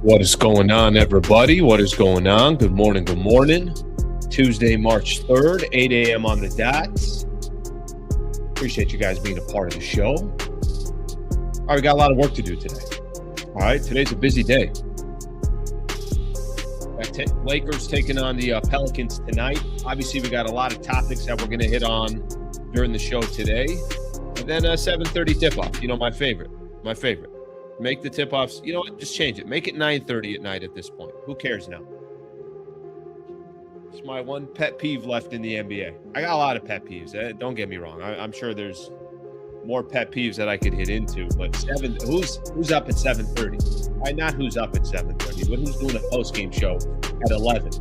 What is going on, everybody? What is going on? Good morning, good morning. Tuesday, March 3rd, 8 a.m. on the dot. Appreciate you guys being a part of the show. All right, we got a lot of work to do today. All right, today's a busy day. Lakers taking on the Pelicans tonight. Obviously, we got a lot of topics that we're going to hit on during the show today. And then 7:30 tip-off. You know, my favorite. Make the tip-offs. You know what? Just change it. Make it 9:30 at night at this point. Who cares now? It's my one pet peeve left in the NBA. I got a lot of pet peeves. Don't get me wrong. I'm sure there's more pet peeves that I could hit into. But who's up at 7:30? Not who's up at 7:30, but who's doing a post-game show at 11?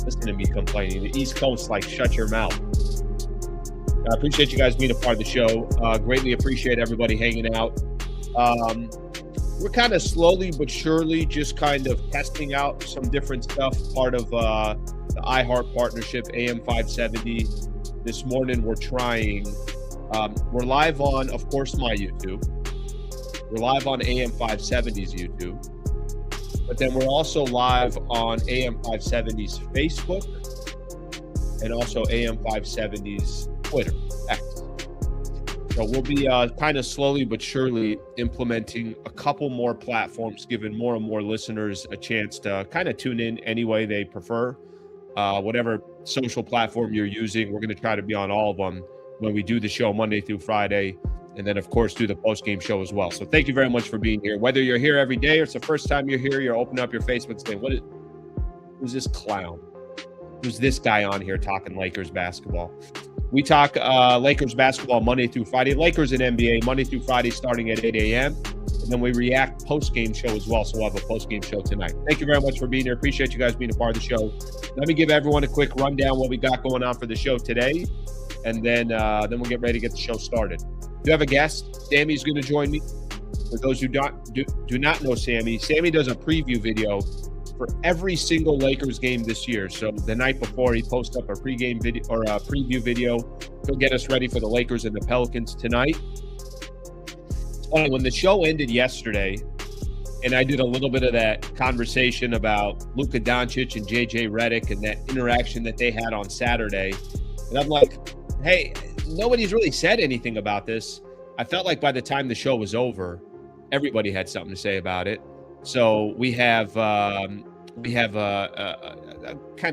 Listen to me complaining. The East Coast, shut your mouth. I appreciate you guys being a part of the show. Greatly appreciate everybody hanging out. We're kind of slowly but surely just kind of testing out some different stuff, part of the iHeart partnership, AM 570. This morning we're trying, we're live on, of course, my YouTube. We're live on AM 570's YouTube. But then we're also live on AM 570's Facebook and also AM 570's Twitter, X. So we'll be kind of slowly but surely implementing a couple more platforms, giving more and more listeners a chance to kind of tune in any way they prefer. Whatever social platform you're using, we're going to try to be on all of them when we do the show Monday through Friday, and then, of course, do the post-game show as well. So thank you very much for being here. Whether you're here every day or it's the first time you're here, you're opening up your Facebook saying, who's this clown? Who's this guy on here talking Lakers basketball? We talk Lakers basketball Monday through Friday. Lakers and NBA Monday through Friday starting at 8 a.m. And then we react post-game show as well. So we'll have a post-game show tonight. Thank you very much for being here. Appreciate you guys being a part of the show. Let me give everyone a quick rundown what we got going on for the show today. And then we'll get ready to get the show started. Do you have a guest? Sammy's going to join me. For those who do not know Sammy does a preview video for every single Lakers game this year. So the night before, he posts up a pregame video or a preview video. He'll get us ready for the Lakers and the Pelicans tonight. When the show ended yesterday, and I did a little bit of that conversation about Luka Doncic and JJ Redick and that interaction that they had on Saturday, and I'm like, hey, nobody's really said anything about this. I felt like by the time the show was over, everybody had something to say about it. So we have kind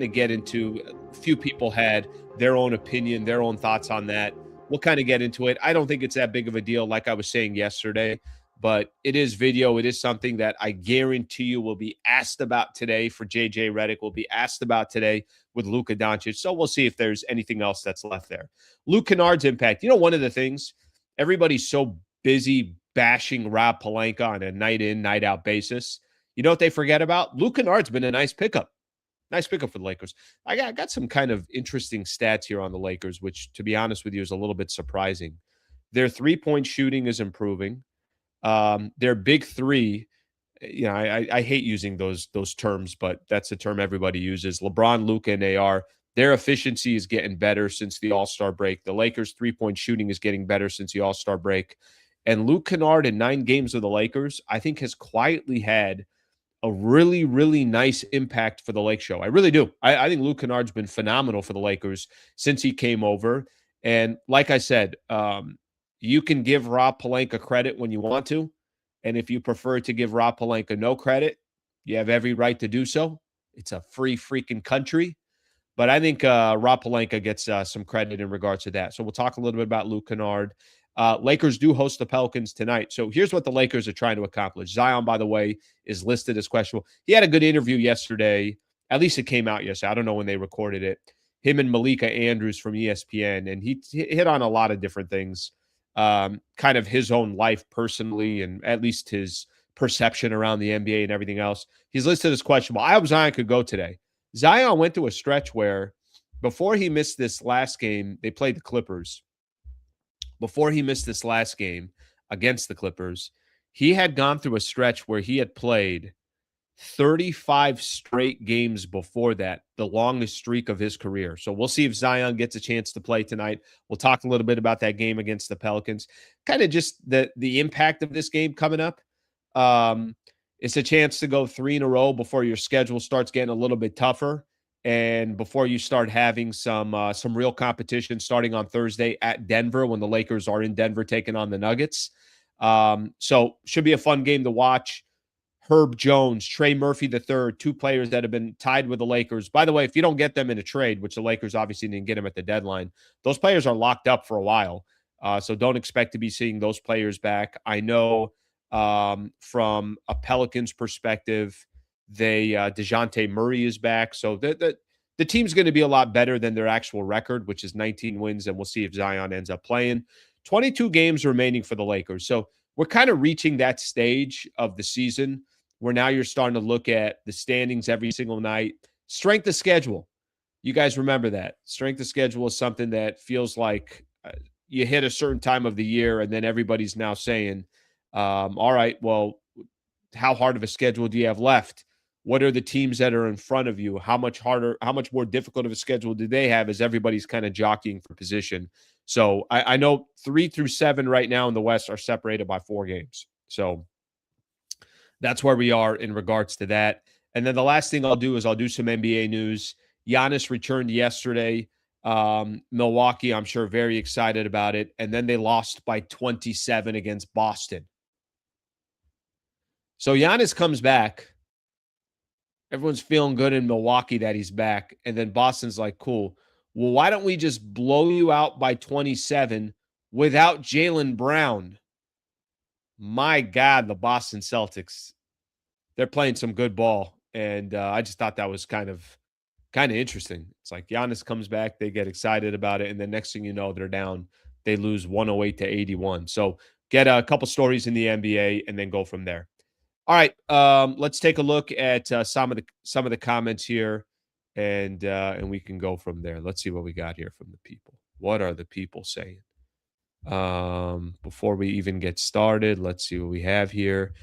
of get into, a few people had their own opinion, their own thoughts on that. We'll kind of get into it. I don't think it's that big of a deal, like I was saying yesterday, but it is video. It is something that I guarantee you will be asked about today for JJ Redick, will be asked about today with Luka Doncic. So we'll see if there's anything else that's left there. Luke Kennard's impact. You know, one of the things, everybody's so busy bashing Rob Pelinka on a night in, night out basis. You know what they forget about? Luke Kennard's been a nice pickup. Nice pickup for the Lakers. I got some kind of interesting stats here on the Lakers, which, to be honest with you, is a little bit surprising. Their three-point shooting is improving. Their big three, you know, I hate using those terms, but that's the term everybody uses. LeBron, Luka, and AR, their efficiency is getting better since the All-Star break. The Lakers' three-point shooting is getting better since the All-Star break. And Luke Kennard in 9 games with the Lakers, I think, has quietly had a really, really nice impact for the Lake Show. I really do. I think Luke Kennard's been phenomenal for the Lakers since he came over. And like I said, you can give Rob Pelinka credit when you want to. And if you prefer to give Rob Pelinka no credit, you have every right to do so. It's a free freaking country. But I think Rob Pelinka gets some credit in regards to that. So we'll talk a little bit about Luke Kennard. Lakers do host the Pelicans tonight. So here's what the Lakers are trying to accomplish. Zion, by the way, is listed as questionable. He had a good interview yesterday. At least it came out yesterday. I don't know when they recorded it. Him and Malika Andrews from ESPN. And he hit on a lot of different things, kind of his own life personally and at least his perception around the NBA and everything else. He's listed as questionable. I hope Zion could go today. Zion went through a stretch where before he missed this last game, they played the Clippers. Before he missed this last game against the Clippers, he had gone through a stretch where he had played 35 straight games before that, the longest streak of his career. So we'll see if Zion gets a chance to play tonight. We'll talk a little bit about that game against the Pelicans, kind of just the impact of this game coming up. It's a chance to go 3 in a row before your schedule starts getting a little bit tougher and before you start having some real competition starting on Thursday at Denver when the Lakers are in Denver taking on the Nuggets. So should be a fun game to watch. Herb Jones, Trey Murphy III, two players that have been tied with the Lakers. By the way, if you don't get them in a trade, which the Lakers obviously didn't get them at the deadline, those players are locked up for a while. So don't expect to be seeing those players back. I know from a Pelicans perspective, DeJounte Murray is back. So the team's going to be a lot better than their actual record, which is 19 wins, and we'll see if Zion ends up playing. 22 games remaining for the Lakers. So we're kind of reaching that stage of the season where now you're starting to look at the standings every single night. Strength of schedule. You guys remember that. Strength of schedule is something that feels like you hit a certain time of the year and then everybody's now saying, all right, well, how hard of a schedule do you have left? What are the teams that are in front of you? How much harder, how much more difficult of a schedule do they have as everybody's kind of jockeying for position? So I know 3 through 7 right now in the West are separated by 4 games. So that's where we are in regards to that. And then the last thing I'll do is I'll do some NBA news. Giannis returned yesterday. Milwaukee, I'm sure, very excited about it. And then they lost by 27 against Boston. So Giannis comes back. Everyone's feeling good in Milwaukee that he's back. And then Boston's like, cool. Well, why don't we just blow you out by 27 without Jaylen Brown? My God, the Boston Celtics, they're playing some good ball. And I just thought that was kind of interesting. It's like Giannis comes back, they get excited about it. And then next thing you know, they're down. They lose 108 to 81. So get a couple stories in the NBA and then go from there. All right, let's take a look at some of the comments here, and we can go from there. Let's see what we got here from the people. What are the people saying? Before we even get started, let's see what we have here.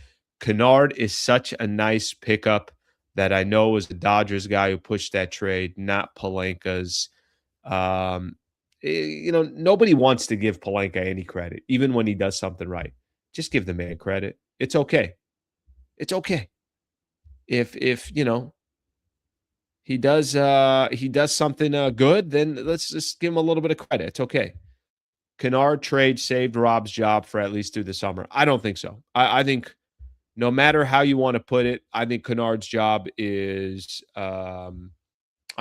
Kennard is such a nice pickup that I know is the Dodgers guy who pushed that trade, not Pelinka's. Nobody wants to give Pelinka any credit, even when he does something right. Just give the man credit. It's okay. It's okay. If he does something good, then let's just give him a little bit of credit. It's okay. Kennard trade saved Rob's job for at least through the summer. I don't think so. I think no matter how you want to put it, I think Kennard's job is I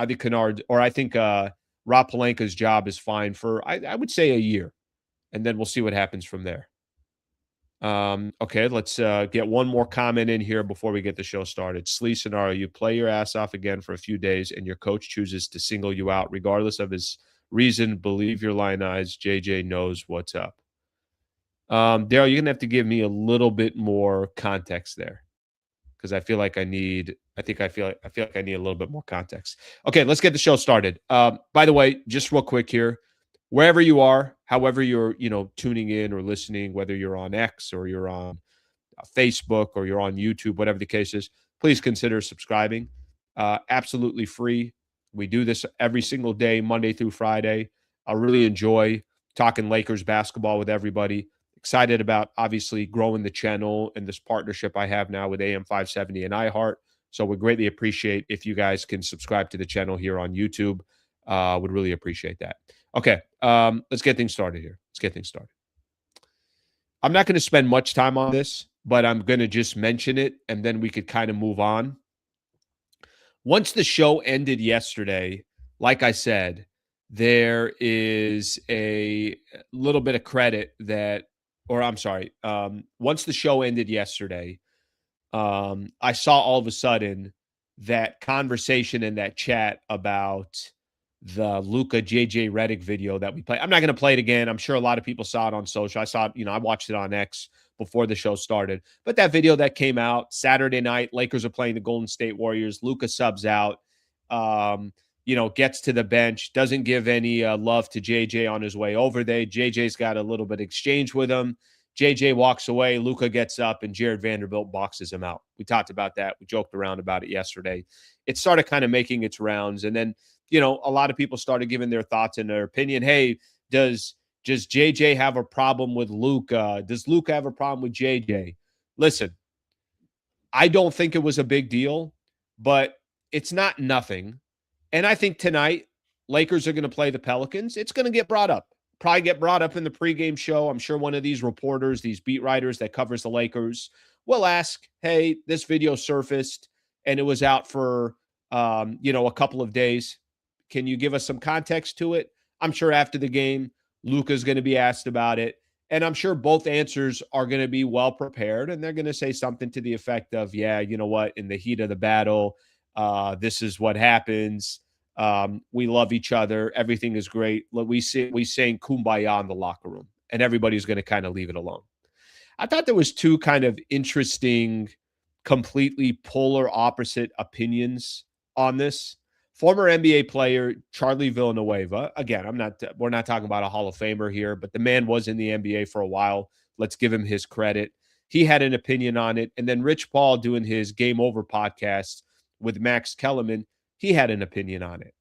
think Rob Pelinka's job is fine for I would say a year. And then we'll see what happens from there. Okay, let's get one more comment in here before we get the show started. Slee scenario, you play your ass off again for a few days and your coach chooses to single you out regardless of his reason. Believe your lion eyes. JJ knows what's up. Daryl, you're gonna have to give me a little bit more context there because I feel like I need a little bit more context. Okay, let's get the show started. By the way, just real quick here, wherever you are, however you're, tuning in or listening, whether you're on X or you're on Facebook or you're on YouTube, whatever the case is, please consider subscribing. Absolutely free. We do this every single day, Monday through Friday. I really enjoy talking Lakers basketball with everybody. Excited about obviously growing the channel and this partnership I have now with AM 570 and iHeart. So we greatly appreciate if you guys can subscribe to the channel here on YouTube. Would really appreciate that. Okay, let's get things started here. I'm not going to spend much time on this, but I'm going to just mention it, and then we could kind of move on. Once the show ended yesterday, like I said, there is a little bit of credit once the show ended yesterday, I saw all of a sudden that conversation in that chat about the Luka JJ Redick video that we played. I'm not going to play it again. I'm sure a lot of people saw it on social. I saw it, I watched it on X before the show started. But that video that came out Saturday night, Lakers are playing the Golden State Warriors. Luka subs out, gets to the bench, doesn't give any love to JJ on his way over there. JJ's got a little bit of exchange with him. JJ walks away. Luka gets up, and Jared Vanderbilt boxes him out. We talked about that. We joked around about it yesterday. It started kind of making its rounds, and then a lot of people started giving their thoughts and their opinion. Hey, does JJ have a problem with Luka? Does Luka have a problem with JJ? Listen, I don't think it was a big deal, but it's not nothing. And I think tonight, Lakers are going to play the Pelicans. It's going to get brought up. Probably get brought up in the pregame show. I'm sure one of these reporters, these beat writers that covers the Lakers, will ask, "Hey, this video surfaced and it was out for a couple of days. Can you give us some context to it?" I'm sure after the game, Luka's going to be asked about it. And I'm sure both answers are going to be well prepared. And they're going to say something to the effect of, "Yeah, you know what? In the heat of the battle, this is what happens. We love each other. Everything is great. We sang kumbaya in the locker room, and everybody's going to kind of leave it alone." I thought there was two kind of interesting, completely polar opposite opinions on this. Former NBA player Charlie Villanueva. Again, we're not talking about a Hall of Famer here, but the man was in the NBA for a while. Let's give him his credit. He had an opinion on it. And then Rich Paul doing his Game Over podcast with Max Kellerman, he had an opinion on it.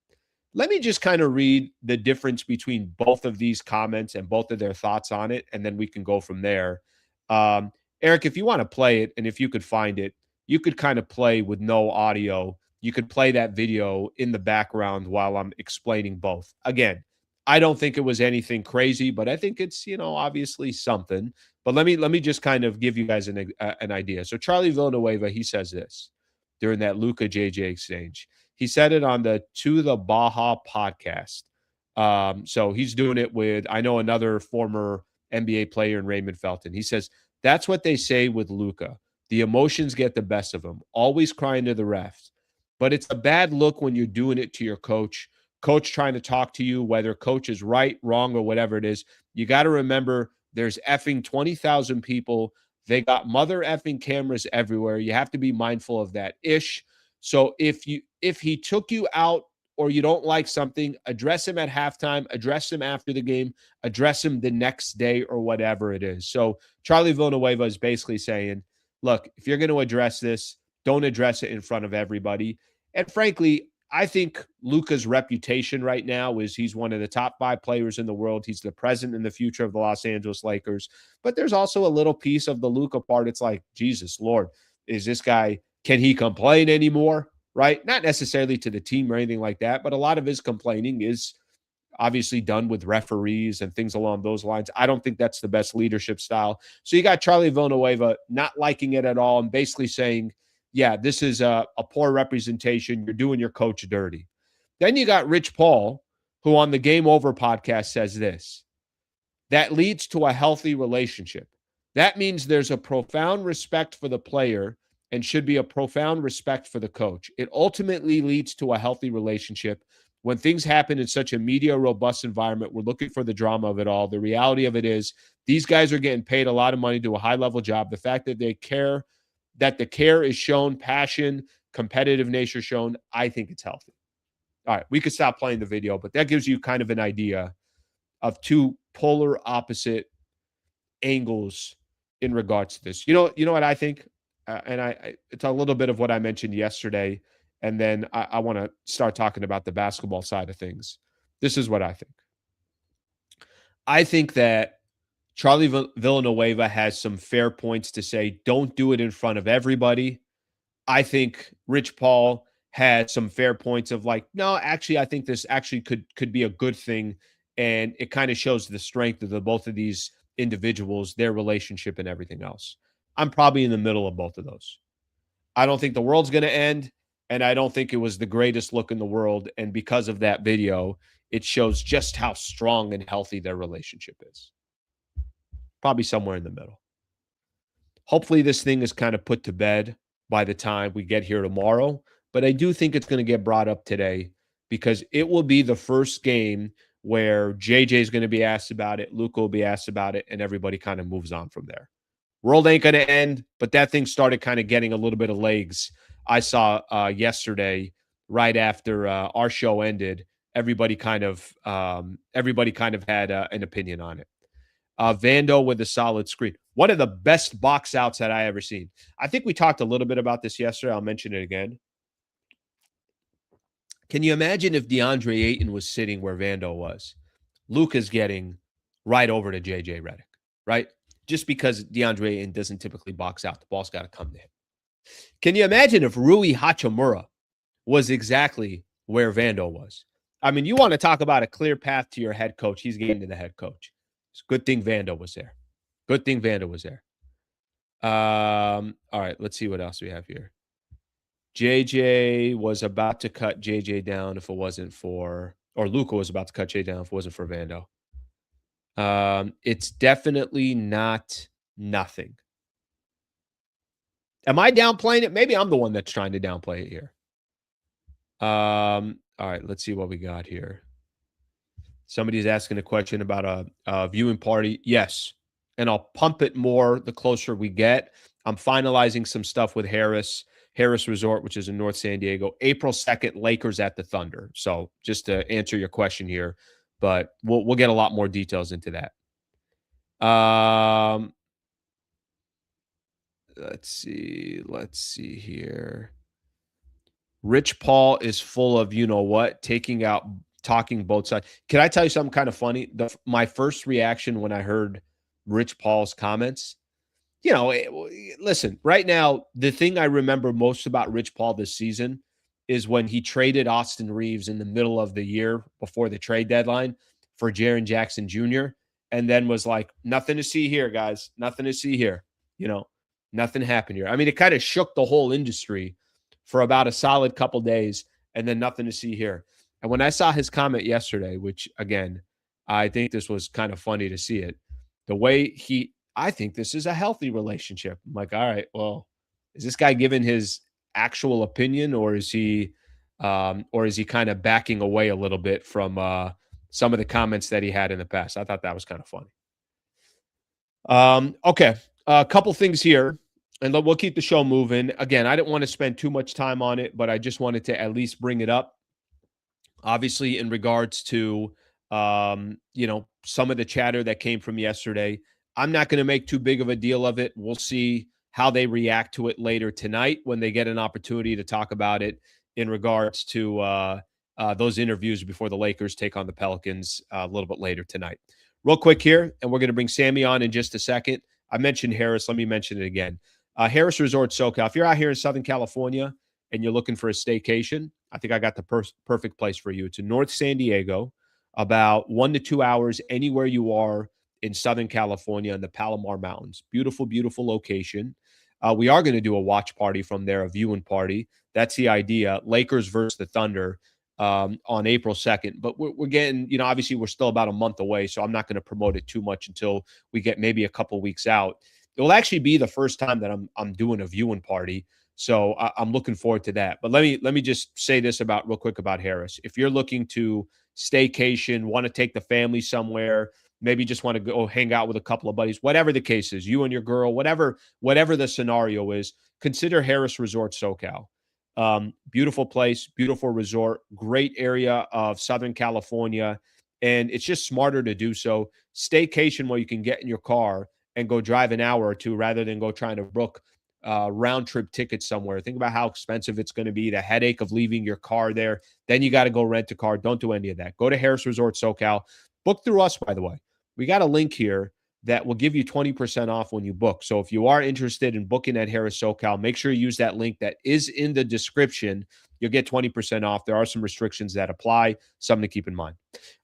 Let me just kind of read the difference between both of these comments and both of their thoughts on it, and then we can go from there. Eric, if you want to play it and if you could find it, you could kind of play with no audio. You could play that video in the background while I'm explaining both. Again, I don't think it was anything crazy, but I think it's, obviously something. But let me just kind of give you guys an idea. So Charlie Villanueva, he says this during that Luka JJ exchange. He said it on the To the Baja podcast. So he's doing it with, I know, another former NBA player in Raymond Felton. He says, "That's what they say with Luka. The emotions get the best of him, always crying to the refs. But it's a bad look when you're doing it to your coach trying to talk to you, whether coach is right, wrong, or whatever it is. You got to remember there's effing 20,000 people. They got mother effing cameras everywhere. You have to be mindful of that ish. So if he took you out or you don't like something, address him at halftime, address him after the game, address him the next day or whatever it is." So Charlie Villanueva is basically saying, look, if you're going to address this, don't address it in front of everybody. And frankly, I think Luka's reputation right now is he's one of the top 5 players in the world. He's the present and the future of the Los Angeles Lakers. But there's also a little piece of the Luka part. It's like, Jesus, Lord, is this guy, can he complain anymore? Right? Not necessarily to the team or anything like that, but a lot of his complaining is obviously done with referees and things along those lines. I don't think that's the best leadership style. So you got Charlie Villanueva not liking it at all and basically saying, yeah, this is a poor representation. You're doing your coach dirty. Then you got Rich Paul, who on the Game Over podcast says this: "That leads to a healthy relationship. That means there's a profound respect for the player and should be a profound respect for the coach. It ultimately leads to a healthy relationship. When things happen in such a media robust environment, we're looking for the drama of it all. The reality of it is these guys are getting paid a lot of money to do a high level job. The fact that they care, that the care is shown, passion, competitive nature shown, I think it's healthy." All right, we could stop playing the video, but that gives you kind of an idea of two polar opposite angles in regards to this. You know what I think, and it's a little bit of what I mentioned yesterday, and then I want to start talking about the basketball side of things. This is what I think. I think that Charlie Villanueva has some fair points to say. Don't do it in front of everybody. I think Rich Paul had some fair points of like, no, actually, I think this actually could be a good thing, and it kind of shows the strength of the both of these individuals, their relationship, and everything else. I'm probably in the middle of both of those. I don't think the world's going to end, and I don't think it was the greatest look in the world. And because of that video, it shows just how strong and healthy their relationship is. Probably somewhere in the middle. Hopefully, this thing is kind of put to bed by the time we get here tomorrow. But I do think it's going to get brought up today because it will be the first game where JJ is going to be asked about it, Luka will be asked about it, and everybody kind of moves on from there. World ain't going to end, but that thing started kind of getting a little bit of legs. I saw yesterday, right after our show ended, everybody kind of had an opinion on it. Vando with a solid screen. One of the best box outs that I ever seen. I think we talked a little bit about this yesterday. I'll mention it again. Can you imagine if DeAndre Ayton was sitting where Vando was? Luka's getting right over to JJ Redick, right? Just because DeAndre Ayton doesn't typically box out. The ball's got to come to him. Can you imagine if Rui Hachimura was exactly where Vando was? I mean, you want to talk about a clear path to your head coach. He's getting to the head coach. It's a good thing Vando was there. Good thing Vando was there. All right, let's see what else we have here. JJ was about to cut JJ down if it wasn't for, or Luka was about to cut JJ down if it wasn't for Vando. It's definitely not nothing. Am I downplaying it? Maybe I'm the one that's trying to downplay it here. All right, let's see what we got here. Somebody's asking a question about a viewing party. Yes, and I'll pump it more the closer we get. I'm finalizing some stuff with Harris Resort, which is in North San Diego. April 2nd, Lakers at the Thunder. So just to answer your question here, but we'll get a lot more details into that. Let's see here. Rich Paul is full of you know what, talking both sides. Can I tell you something kind of funny? My first reaction when I heard Rich Paul's comments, listen, right now, the thing I remember most about Rich Paul this season is when he traded Austin Reeves in the middle of the year before the trade deadline for Jaren Jackson Jr. and then was like, nothing to see here, guys. Nothing to see here. Nothing happened here. I mean, it kind of shook the whole industry for about a solid couple days and then nothing to see here. And when I saw his comment yesterday, which again, I think this was kind of funny to see it, the way I think this is a healthy relationship. I'm like, all right, well, is this guy giving his actual opinion or is he kind of backing away a little bit from some of the comments that he had in the past? I thought that was kind of funny. Okay. A couple things here, and we'll keep the show moving. Again, I didn't want to spend too much time on it, but I just wanted to at least bring it up. Obviously, in regards to, some of the chatter that came from yesterday, I'm not going to make too big of a deal of it. We'll see how they react to it later tonight when they get an opportunity to talk about it in regards to those interviews before the Lakers take on the Pelicans a little bit later tonight. Real quick here, and we're going to bring Sammy on in just a second. I mentioned Harris. Let me mention it again. Harris Resort SoCal. If you're out here in Southern California and you're looking for a staycation, I think I got the perfect place for you. It's in North San Diego, about 1 to 2 hours anywhere you are in Southern California in the Palomar Mountains. Beautiful, beautiful location. We are going to do a watch party from there, a viewing party. That's the idea. Lakers versus the Thunder on April 2nd. But we're getting, obviously we're still about a month away, so I'm not going to promote it too much until we get maybe a couple weeks out. It will actually be the first time that I'm doing a viewing party. So I'm looking forward to that. But let me just say this real quick about Harris. If you're looking to staycation, want to take the family somewhere, maybe just want to go hang out with a couple of buddies, whatever the case is, you and your girl, whatever the scenario is, consider Harris Resort SoCal. Beautiful place, beautiful resort, great area of Southern California. And it's just smarter to do so. Staycation where you can get in your car and go drive an hour or two rather than go trying to book round trip tickets somewhere. Think about how expensive it's going to be, the headache of leaving your car there. Then you got to go rent a car. Don't do any of that. Go to Harris Resort SoCal. Book through us, by the way. We got a link here that will give you 20% off when you book. So if you are interested in booking at Harris SoCal, make sure you use that link that is in the description. You'll get 20% off. There are some restrictions that apply, something to keep in mind.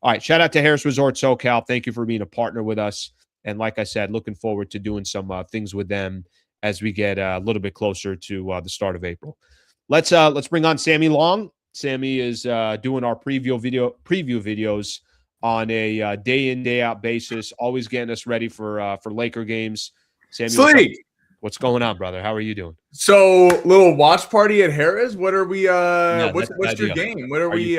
All right, shout out to Harris Resort SoCal. Thank you for being a partner with us. And like I said, looking forward to doing some things with them as we get a little bit closer to the start of April. Let's bring on Sammy Long. Sammy is doing our preview videos on a day in, day out basis, always getting us ready for Laker games. Sammy, what's going on, brother? How are you doing? So, little watch party at Harris. What are we? What's your game? What are we?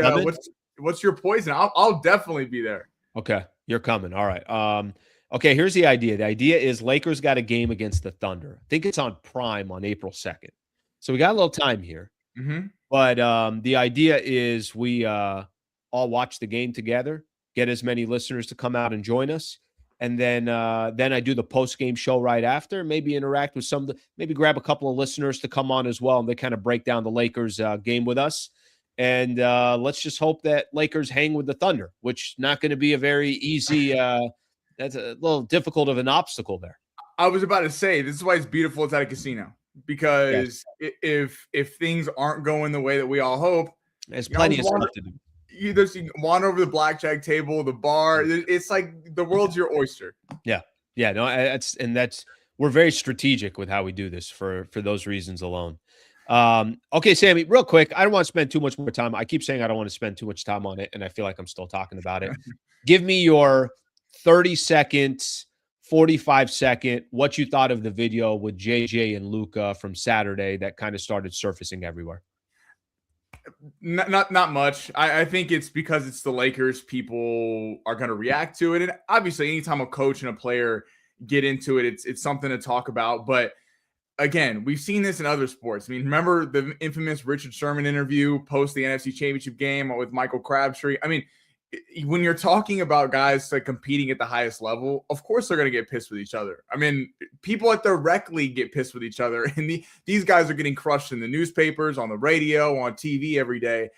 What's your poison? I'll definitely be there. Okay, you're coming. All right. Okay, here's the idea. The idea is Lakers got a game against the Thunder. I think it's on Prime on April 2nd. So we got a little time here. Mm-hmm. But the idea is we all watch the game together, get as many listeners to come out and join us. And then I do the post-game show right after, maybe interact with maybe grab a couple of listeners to come on as well, and they kind of break down the Lakers game with us. And let's just hope that Lakers hang with the Thunder, which not going to be a very easy that's a little difficult of an obstacle there. I was about to say, this is why it's beautiful. It's at a casino. because if things aren't going the way that we all hope, there's plenty of stuff to do. You can wander over the blackjack table, the bar. It's like the world's your oyster. Yeah. No, we're very strategic with how we do this for those reasons alone. Okay, Sammy, real quick. I don't want to spend too much more time. I keep saying I don't want to spend too much time on it, and I feel like I'm still talking about it. Give me your 30 seconds, 45-second, what you thought of the video with JJ and Luka from Saturday that kind of started surfacing everywhere. Not much. I think it's because it's the Lakers. People are going to react to it, and obviously, anytime a coach and a player get into it, it's something to talk about. But again, we've seen this in other sports. I mean, remember the infamous Richard Sherman interview post the NFC Championship game with Michael Crabtree? I mean, when you're talking about guys like competing at the highest level, of course they're going to get pissed with each other. I mean, people at the rec league get pissed with each other, and these guys are getting crushed in the newspapers, on the radio, on TV every day.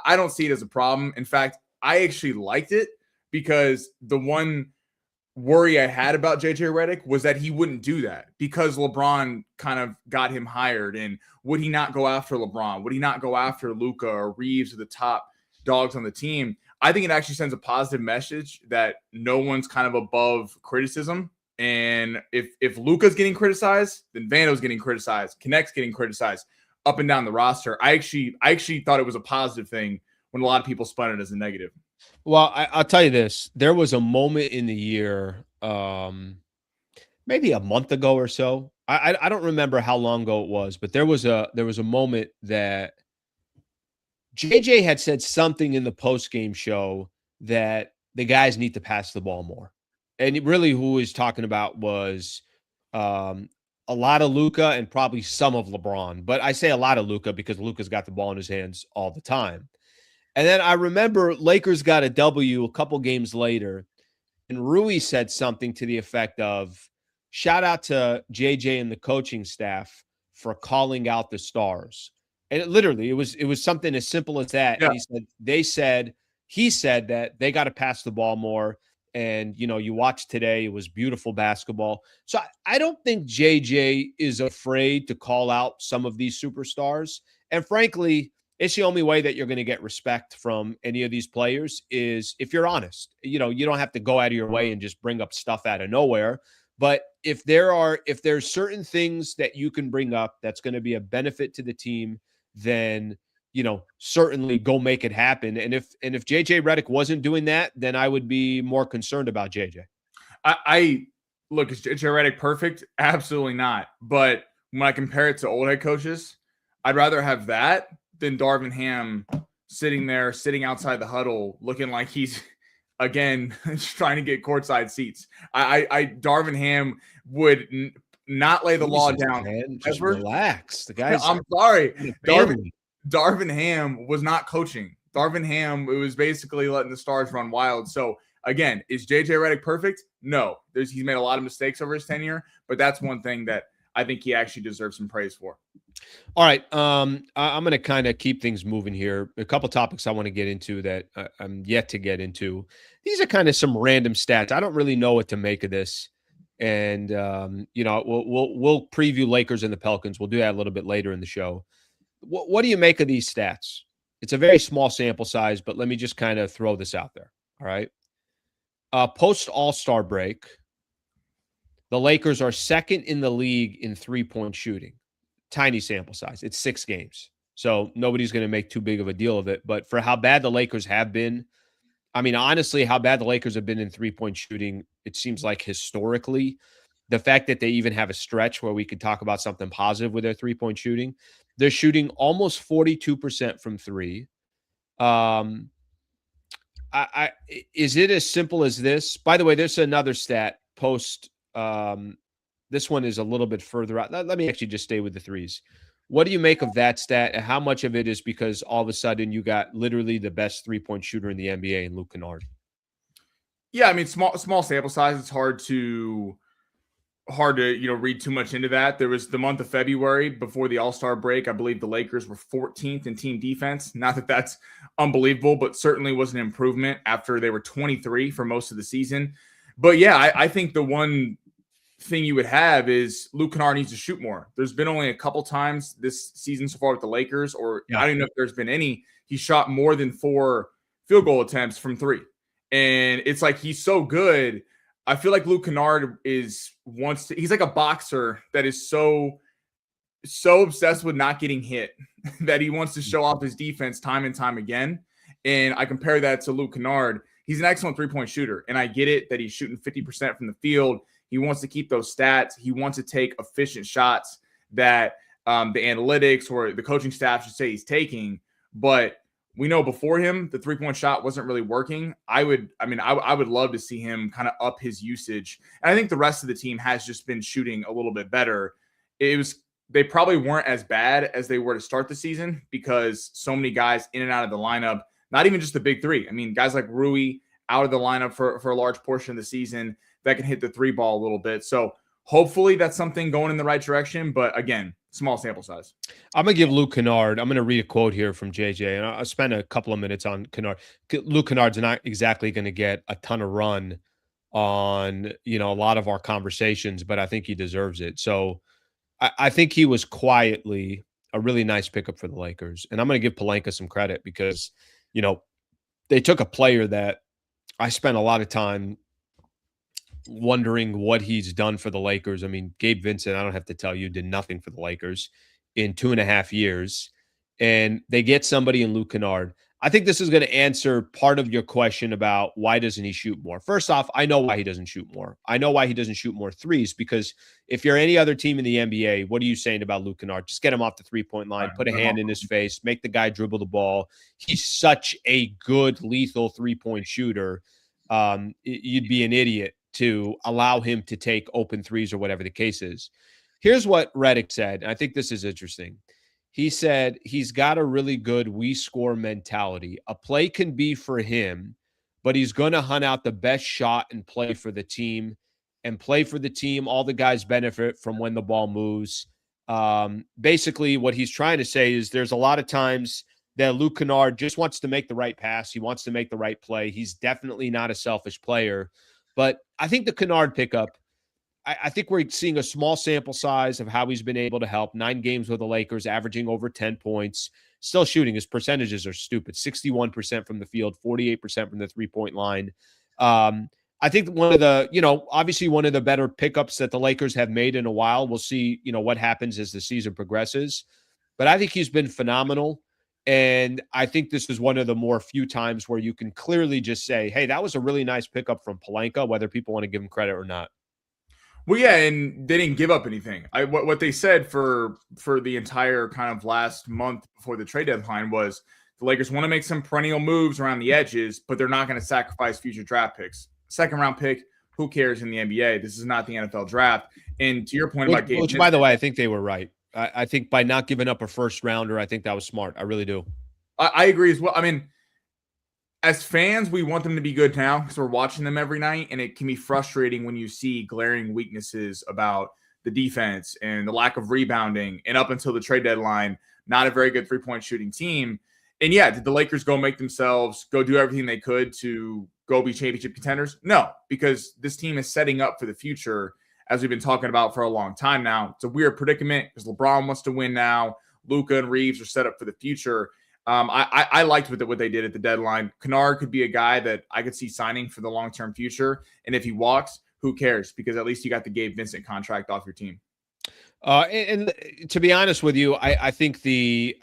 I don't see it as a problem. In fact, I actually liked it because the one worry I had about JJ Redick was that he wouldn't do that because LeBron kind of got him hired. And would he not go after LeBron? Would he not go after Luka or Reeves or the top dogs on the team? I think it actually sends a positive message that no one's kind of above criticism. And if Luka's getting criticized, then Vando's getting criticized, Connect's getting criticized up and down the roster. I actually thought it was a positive thing when a lot of people spun it as a negative. Well, I'll tell you this. There was a moment in the year, maybe a month ago or so. I don't remember how long ago it was, but there was a moment that JJ had said something in the post-game show that the guys need to pass the ball more. And really who he was talking about was a lot of Luka and probably some of LeBron. But I say a lot of Luka because Luka's got the ball in his hands all the time. And then I remember Lakers got a W a couple games later, and Rui said something to the effect of, shout out to JJ and the coaching staff for calling out the stars. And it was something as simple as that. Yeah. And he said that they got to pass the ball more. And, you watch today, it was beautiful basketball. So I don't think JJ is afraid to call out some of these superstars. And frankly, it's the only way that you're going to get respect from any of these players is if you're honest. You don't have to go out of your way and just bring up stuff out of nowhere. But if there's certain things that you can bring up that's going to be a benefit to the team, then certainly go make it happen. And if JJ Redick wasn't doing that, then I would be more concerned about JJ. I look, is JJ Redick perfect? Absolutely not. But when I compare it to old head coaches, I'd rather have that than Darvin Ham sitting outside the huddle looking like he's again trying to get courtside seats. Darvin Ham would not lay the law down. Man, just relax. The guys. I'm sorry. Darvin Ham was not coaching. Darvin Ham, it was basically letting the stars run wild. So again, is JJ Redick perfect? No. He's made a lot of mistakes over his tenure, but that's one thing that I think he actually deserves some praise for. All right. I'm going to kind of keep things moving here. A couple topics I want to get into that I'm yet to get into. These are kind of some random stats. I don't really know what to make of this. And, we'll preview Lakers and the Pelicans. We'll do that a little bit later in the show. What do you make of these stats? It's a very small sample size, but let me just kind of throw this out there. All right. Post All-Star break, the Lakers are second in the league in three-point shooting. Tiny sample size. It's 6 games. So nobody's going to make too big of a deal of it. But for how bad the Lakers have been, I mean, honestly, how bad the Lakers have been in three-point shooting, it seems like historically, the fact that they even have a stretch where we could talk about something positive with their three-point shooting, they're shooting almost 42% from three. Is it as simple as this? By the way, there's another stat post. This one is a little bit further out. Let me actually just stay with the threes. What do you make of that stat? And how much of it is because all of a sudden you got literally the best three-point shooter in the NBA in Luka Kennard? Yeah, I mean, small sample size. It's hard to read too much into that. There was the month of February before the All-Star break. I believe the Lakers were 14th in team defense. Not that that's unbelievable, but certainly was an improvement after they were 23 for most of the season. But yeah, I think the one thing you would have is Luke Kennard needs to shoot more. There's been only a couple times this season so far with the Lakers, or I don't even know if there's been any. He shot more than 4 field goal attempts from 3. And it's like he's so good. I feel like Luke Kennard he's like a boxer that is so obsessed with not getting hit that he wants to show off his defense time and time again. And I compare that to Luke Kennard. He's an excellent 3-point shooter. And I get it that he's shooting 50% from the field. He wants to keep those stats. He wants to take efficient shots that the analytics or the coaching staff should say he's taking. But we know before him, the 3-point shot wasn't really working. I would love to see him kind of up his usage. And I think the rest of the team has just been shooting a little bit better. They probably weren't as bad as they were to start the season because so many guys in and out of the lineup, not even just the big 3. I mean, guys like Rui out of the lineup for a large portion of the season that can hit the 3 ball a little bit. So hopefully that's something going in the right direction. But again, small sample size. I'm going to give Luke Kennard. I'm going to read a quote here from JJ, and I'll spend a couple of minutes on Kennard. Luke Kennard's not exactly going to get a ton of run on, a lot of our conversations, but I think he deserves it. So I think he was quietly a really nice pickup for the Lakers. And I'm going to give Pelinka some credit because, they took a player that I spent a lot of time wondering what he's done for the Lakers. I mean, Gabe Vincent, I don't have to tell you, did nothing for the Lakers in 2.5 years. And they get somebody in Luke Kennard. I think this is going to answer part of your question about why doesn't he shoot more. First off, I know why he doesn't shoot more. I know why he doesn't shoot more threes, because if you're any other team in the NBA, what are you saying about Luke Kennard? Just get him off the 3-point line, put a hand in his face, make the guy dribble the ball. He's such a good, lethal 3-point shooter. You'd be an idiot to allow him to take open threes or whatever the case is. Here's what Redick said. And I think this is interesting. He said he's got a really good we score mentality. A play can be for him, but he's going to hunt out the best shot and play for the team. And play for the team. All the guys benefit from when the ball moves. Basically, what he's trying to say is there's a lot of times that Luke Kennard just wants to make the right pass. He wants to make the right play. He's definitely not a selfish player. But I think the Kennard pickup, I think we're seeing a small sample size of how he's been able to help. 9 games with the Lakers, averaging over 10 points. Still shooting. His percentages are stupid. 61% from the field, 48% from the 3-point line. I think one of the, obviously one of the better pickups that the Lakers have made in a while. We'll see, what happens as the season progresses. But I think he's been phenomenal. And I think this is one of the more few times where you can clearly just say, hey, that was a really nice pickup from Pelinka, whether people want to give him credit or not. Well, yeah, and they didn't give up anything. What they said for the entire kind of last month before the trade deadline was the Lakers want to make some perennial moves around the edges, but they're not going to sacrifice future draft picks. Second-round pick, who cares in the NBA? This is not the NFL draft. And to your point about Gabe, which by the way, I think they were right. I think by not giving up a first-rounder, I think that was smart. I really do. I agree as well. I mean, as fans, we want them to be good now because we're watching them every night, and it can be frustrating when you see glaring weaknesses about the defense and the lack of rebounding, and up until the trade deadline, not a very good 3-point shooting team. And yeah, did the Lakers go do everything they could to go be championship contenders? No, because this team is setting up for the future, as we've been talking about for a long time now. It's a weird predicament because LeBron wants to win now. Luka and Reeves are set up for the future. I liked what they did at the deadline. Kennard could be a guy that I could see signing for the long-term future. And if he walks, who cares? Because at least you got the Gabe Vincent contract off your team. And to be honest with you, I think the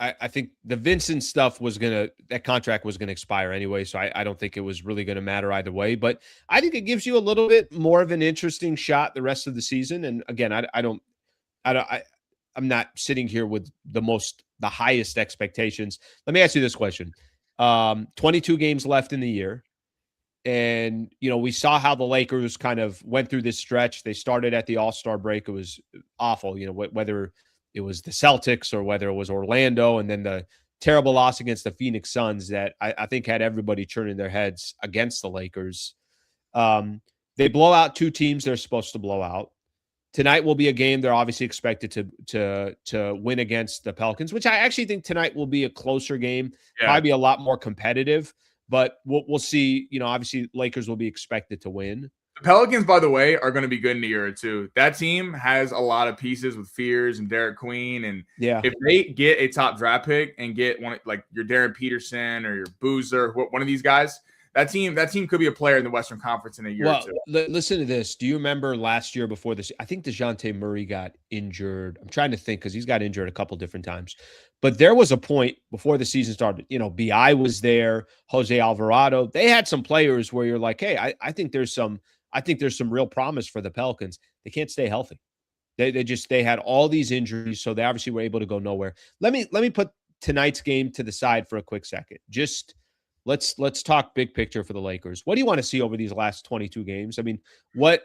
Vincent stuff that contract was gonna expire anyway, so I don't think it was really gonna matter either way. But I think it gives you a little bit more of an interesting shot the rest of the season. And again, I'm not sitting here with the highest expectations. Let me ask you this question: 22 games left in the year. And, we saw how the Lakers kind of went through this stretch. They started at the All-Star break. It was awful, whether it was the Celtics or whether it was Orlando, and then the terrible loss against the Phoenix Suns that I think had everybody turning their heads against the Lakers. They blow out 2 teams they're supposed to blow out. Tonight will be a game they're obviously expected to win against the Pelicans, which I actually think tonight will be a closer game, probably a lot more competitive. But we'll see. Obviously, Lakers will be expected to win. The Pelicans, by the way, are going to be good in a year or two. That team has a lot of pieces with Fears and Derek Queen, and Yeah. if they get a top draft pick and get one like your Darren Peterson or your Boozer, one of these guys, that team could be a player in the Western Conference in a year or two. Listen to this. Do you remember last year before this? I think DeJounte Murray got injured. I'm trying to think because he's got injured a couple different times. But there was a point before the season started. BI was there, Jose Alvarado. They had some players where you're like, hey, I think there's some real promise for the Pelicans. They can't stay healthy. They had all these injuries, so they obviously were able to go nowhere. Let me put tonight's game to the side for a quick second. Just let's talk big picture for the Lakers. What do you want to see over these last 22 games? I mean, but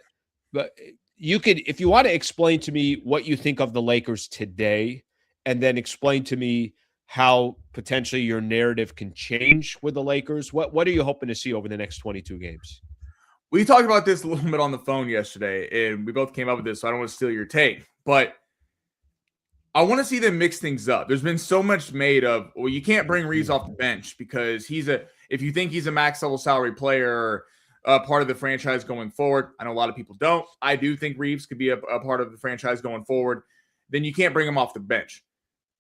you could, if you want to explain to me what you think of the Lakers today, and then explain to me how potentially your narrative can change with the Lakers. What are you hoping to see over the next 22 games? We talked about this a little bit on the phone yesterday, and we both came up with this, so I don't want to steal your take. But I want to see them mix things up. There's been so much made of, well, you can't bring Reeves off the bench because if you think he's a max level salary player or part of the franchise going forward, I know a lot of people don't. I do think Reeves could be a part of the franchise going forward. Then you can't bring him off the bench.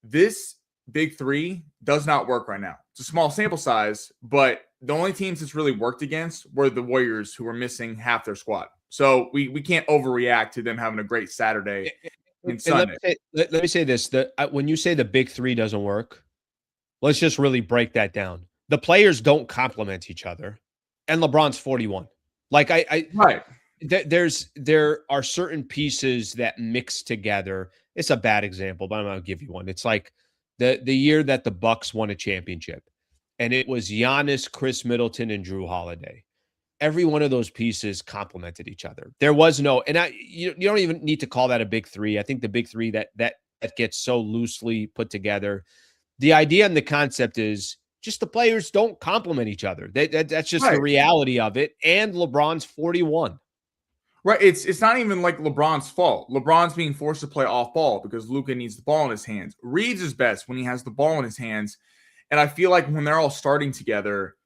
This big three does not work right now. It's a small sample size, but the only teams it's really worked against were the Warriors, who were missing half their squad. So we can't overreact to them having a great Saturday and Sunday. Let me say this. When you say the big three doesn't work, let's just really break that down. The players don't complement each other, and LeBron's 41. Like right. There are certain pieces that mix together. It's a bad example, but I'm going to give you one. It's like the year that the Bucks won a championship, and it was Giannis, Chris Middleton, and Drew Holiday. Every one of those pieces complemented each other. There was no, and you don't even need to call that a big three. I think the big three that gets so loosely put together. The idea and the concept is just the players don't complement each other. That's just right. The reality of it. And LeBron's 41. Right. It's not even like LeBron's fault. LeBron's being forced to play off ball because Luka needs the ball in his hands. Reeves is best when he has the ball in his hands. And I feel like when they're all starting together,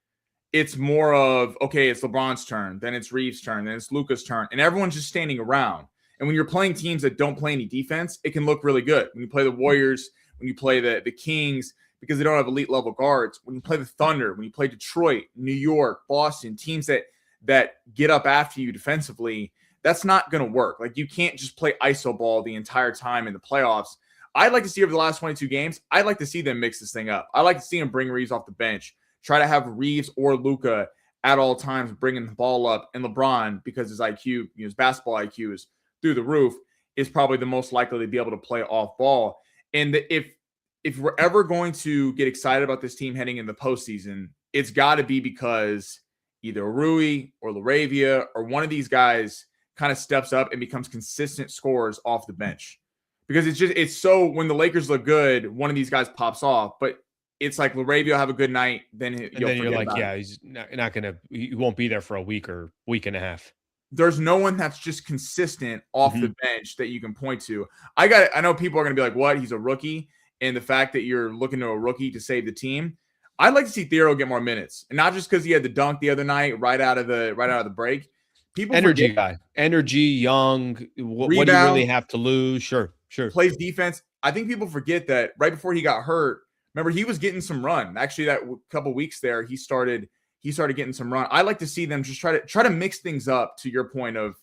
it's more of, okay, it's LeBron's turn, then it's Reeves' turn, then it's Luka's turn, and everyone's just standing around. And when you're playing teams that don't play any defense, it can look really good. When you play the Warriors, when you play the Kings, because they don't have elite level guards, when you play the Thunder, when you play Detroit, New York, Boston, teams that get up after you defensively, that's not going to work. Like, you can't just play iso ball the entire time in the playoffs. I'd like to see over the last 22 games, I'd like to see them mix this thing up. I'd like to see them bring Reeves off the bench, try to have Reeves or Luka at all times bringing the ball up, and LeBron, because his IQ, his basketball IQ is through the roof, is probably the most likely to be able to play off ball. And if we're ever going to get excited about this team heading in the postseason, it's got to be because either Rui or LaRavia or one of these guys kind of steps up and becomes consistent scorers off the bench. Because it's so, when the Lakers look good, one of these guys pops off, but it's like LaRavia will have a good night, then you're like, yeah, he's not gonna, he won't be there for a week or week and a half. There's no one that's just consistent off the bench that you can point to. I know people are gonna be like, what? He's a rookie, and the fact that you're looking to a rookie to save the team. I'd like to see Thiero get more minutes, and not just because he had the dunk the other night right out of the break. People energy guy, young. What do you really have to lose? Sure. Plays defense. I think people forget that right before he got hurt, remember, he was getting some run. Actually, that couple weeks there, he started getting some run. I like to see them just try to mix things up, to your point of,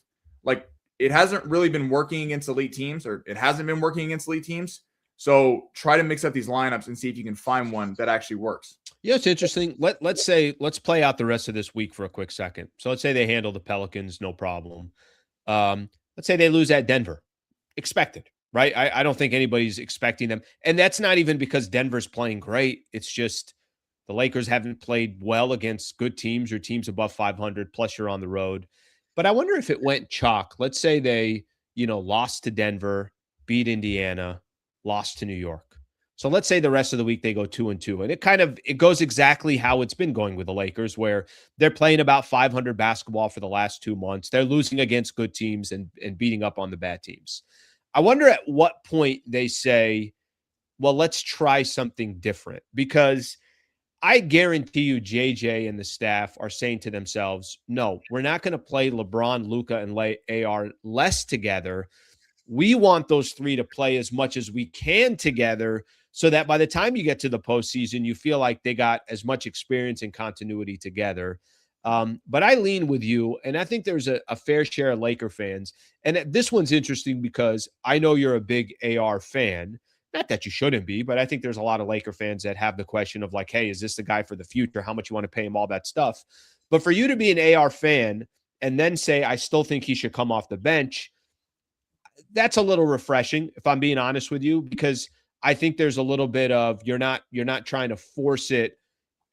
like, it hasn't really been working against elite teams, or it hasn't been working against elite teams. So try to mix up these lineups and see if you can find one that actually works. Yeah, it's interesting. Let's play out the rest of this week for a quick second. So let's say they handle the Pelicans, no problem. Let's say they lose at Denver. Expected, right? I don't think anybody's expecting them. And that's not even because Denver's playing great. It's just the Lakers haven't played well against good teams or teams above 500, plus you're on the road. But I wonder if it went chalk. Let's say they, lost to Denver, beat Indiana, lost to New York. So let's say the rest of the week they go 2-2, and it goes exactly how it's been going with the Lakers, where they're playing about 500 basketball for the last 2 months. They're losing against good teams and beating up on the bad teams. I wonder at what point they say, well, let's try something different, because I guarantee you JJ and the staff are saying to themselves, no, we're not going to play LeBron, Luka, and AR less together. We want those three to play as much as we can together so that by the time you get to the postseason, you feel like they got as much experience and continuity together. But I lean with you, and I think there's a fair share of Laker fans. And this one's interesting because I know you're a big AR fan. Not that you shouldn't be, but I think there's a lot of Laker fans that have the question of like, hey, is this the guy for the future? How much you want to pay him, all that stuff. But for you to be an AR fan and then say, I still think he should come off the bench, that's a little refreshing, if I'm being honest with you, because I think there's a little bit of you're not trying to force it.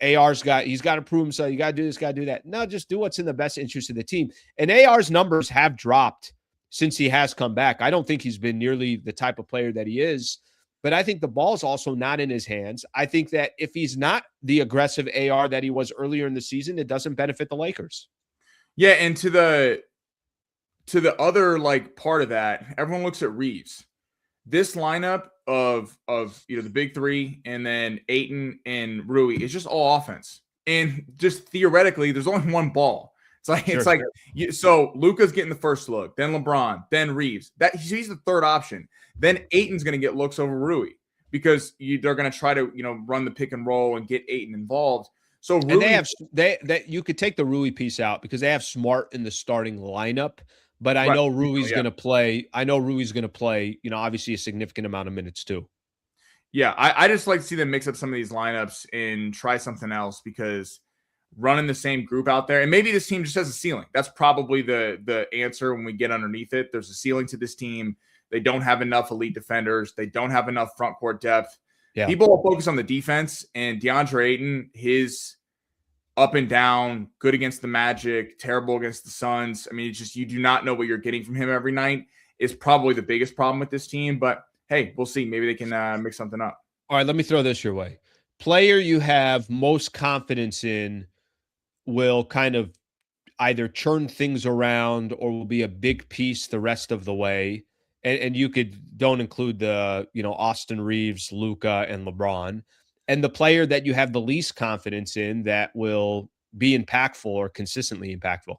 He's got to prove himself. You got to do this, got to do that. No, just do what's in the best interest of the team. And AR's numbers have dropped since he has come back. I don't think he's been nearly the type of player that he is, but I think the ball's also not in his hands. I think that if he's not the aggressive AR that he was earlier in the season, it doesn't benefit the Lakers. Yeah, and to the other like part of that, everyone looks at Reeves. This lineup of the big three and then Ayton and Rui is just all offense. And just theoretically, there's only one ball. So Luka's getting the first look, then LeBron, then Reeves. He's the third option. Then Ayton's going to get looks over Rui because they're going to try to run the pick and roll and get Ayton involved. So Rui, and they you could take the Rui piece out because they have Smart in the starting lineup. But I know Rui's going to play. I know Rui's going to play, obviously a significant amount of minutes too. Yeah, I just like to see them mix up some of these lineups and try something else because running the same group out there, and maybe this team just has a ceiling. That's probably the answer when we get underneath it. There's a ceiling to this team. They don't have enough elite defenders. They don't have enough front court depth. Yeah. People will focus on the defense, and DeAndre Ayton, his up and down, good against the Magic, terrible against the Suns. I mean, it's just you do not know what you're getting from him every night is probably the biggest problem with this team. But, hey, we'll see. Maybe they can mix something up. All right, let me throw this your way. Player you have most confidence in will kind of either churn things around or will be a big piece the rest of the way. And you don't include the, Austin Reeves, Luka, and LeBron. And the player that you have the least confidence in that will be impactful or consistently impactful.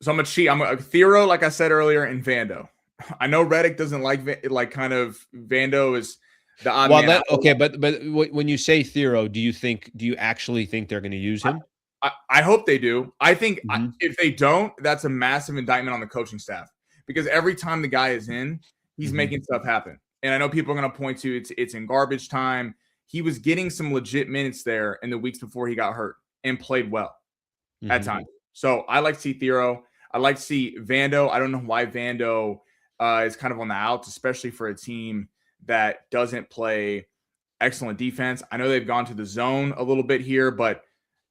So I'm going to cheat. I'm a Thero, like I said earlier, and Vando. I know Redick doesn't like kind of Vando is the odd man out. Okay, but when you say Thero, do you actually think they're going to use him? I hope they do. I think if they don't, that's a massive indictment on the coaching staff because every time the guy is in, he's making stuff happen. And I know people are going to point to it's in garbage time. He was getting some legit minutes there in the weeks before he got hurt and played well at times. So I like to see Thero. I like to see Vando. I don't know why Vando is kind of on the outs, especially for a team that doesn't play excellent defense. I know they've gone to the zone a little bit here, but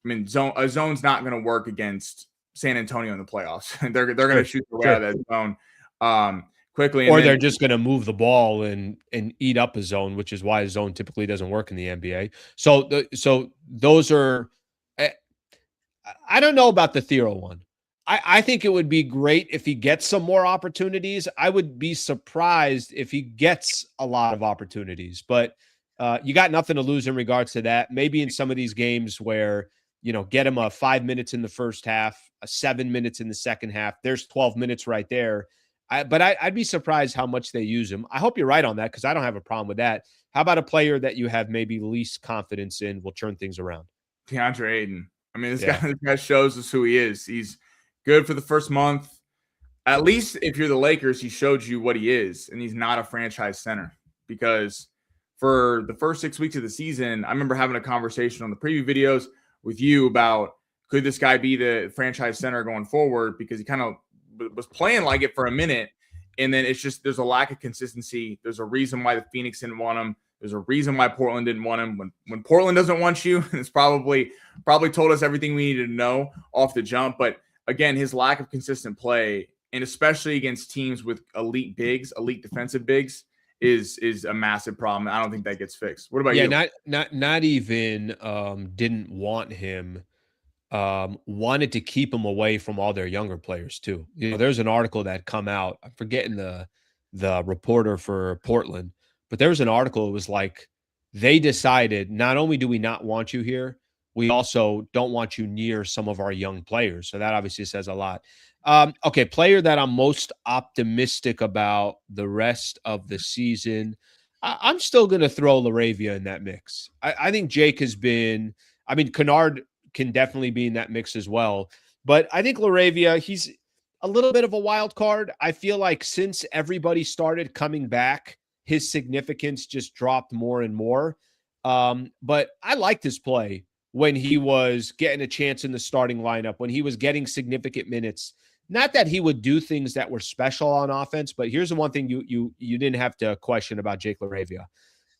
I mean, a zone's not going to work against San Antonio in the playoffs. they're going to shoot their way out of that zone. Quickly, or they're just going to move the ball and eat up a zone, which is why a zone typically doesn't work in the NBA. So those are, I don't know about the Thero one. I think it would be great if he gets some more opportunities. I would be surprised if he gets a lot of opportunities, but you got nothing to lose in regards to that. Maybe in some of these games where, get him a 5 minutes in the first half, a 7 minutes in the second half. There's 12 minutes right there. But I'd be surprised how much they use him. I hope you're right on that because I don't have a problem with that. How about a player that you have maybe least confidence in will turn things around? DeAndre Ayton. I mean, this guy shows us who he is. He's good for the first month. At least if you're the Lakers, he showed you what he is, and he's not a franchise center. Because for the first 6 weeks of the season, I remember having a conversation on the preview videos with you about could this guy be the franchise center going forward because he kind of was playing like it for a minute, and then it's just there's a lack of consistency. There's a reason why the Phoenix didn't want him. There's a reason why Portland didn't want him. When Portland doesn't want you, it's probably told us everything we needed to know off the jump. But again, his lack of consistent play, and especially against teams with elite bigs, elite defensive bigs, is a massive problem. I don't think that gets fixed. What about you? Yeah, not even didn't want him. Wanted to keep him away from all their younger players too. There's an article that come out. I'm forgetting the reporter for Portland, but there was an article. It was like they decided not only do we not want you here, we also don't want you near some of our young players. So that obviously says a lot. Okay, player that I'm most optimistic about the rest of the season. I'm still going to throw Laravia in that mix. I think Jake has been, I mean, Kennard can definitely be in that mix as well. But I think Laravia, he's a little bit of a wild card. I feel like since everybody started coming back, his significance just dropped more and more. But I liked his play when he was getting a chance in the starting lineup, when he was getting significant minutes. Not that he would do things that were special on offense, but here's the one thing you didn't have to question about Jake Laravia.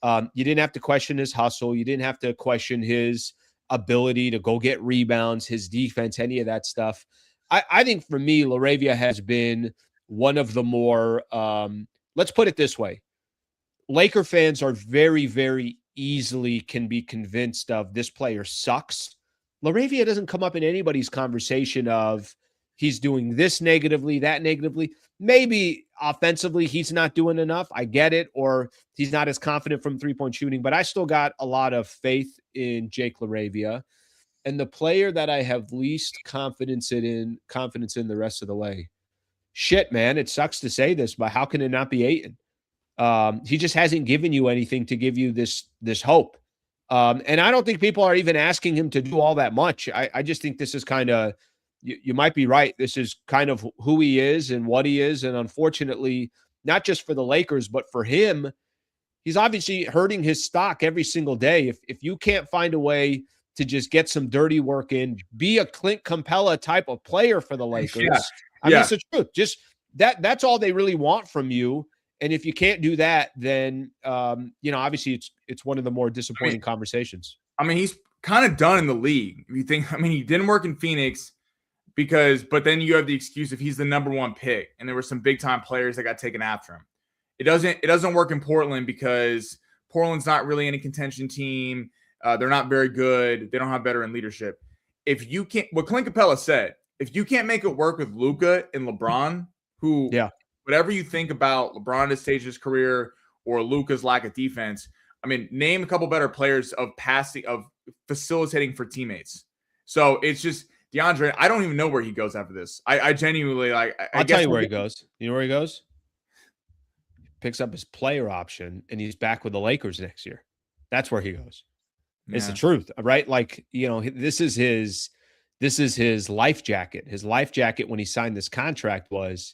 You didn't have to question his hustle. You didn't have to question his ability to go get rebounds, his defense, any of that stuff. I think for me, Laravia has been one of the more, let's put it this way. Laker fans are very, very easily can be convinced of this player sucks. Laravia doesn't come up in anybody's conversation of he's doing this negatively, that negatively. Maybe offensively he's not doing enough. I get it. Or he's not as confident from three-point shooting. But I still got a lot of faith in Jake Laravia. And the player that I have least confidence in the rest of the way. Shit, man. It sucks to say this, but how can it not be Ayton? He just hasn't given you anything to give you this hope. And I don't think people are even asking him to do all that much. I just think this is kind of, you might be right. This is kind of who he is and what he is. And unfortunately, not just for the Lakers, but for him, he's obviously hurting his stock every single day. If you can't find a way to just get some dirty work in, be a Clint Capella type of player for the Lakers. Yeah. I mean, it's the truth. Just that's all they really want from you. And if you can't do that, then obviously it's one of the more disappointing conversations. I mean, he's kind of done in the league. If you think, I mean, he didn't work in Phoenix but then you have the excuse if he's the number one pick, and there were some big time players that got taken after him. It doesn't work in Portland because Portland's not really any contention team. They're not very good. They don't have veteran leadership. If you can't, what Clint Capella said, if you can't make it work with Luka and LeBron, who, whatever you think about LeBron at this stage of his career or Luka's lack of defense, I mean, name a couple better players of passing, of facilitating for teammates. So it's just DeAndre. I don't even know where he goes after this. I genuinely like. I'll tell you where he goes. You know where he goes? Picks up his player option, and he's back with the Lakers next year. That's where he goes. Yeah. It's the truth, right? Like, this is his life jacket. His life jacket when he signed this contract was,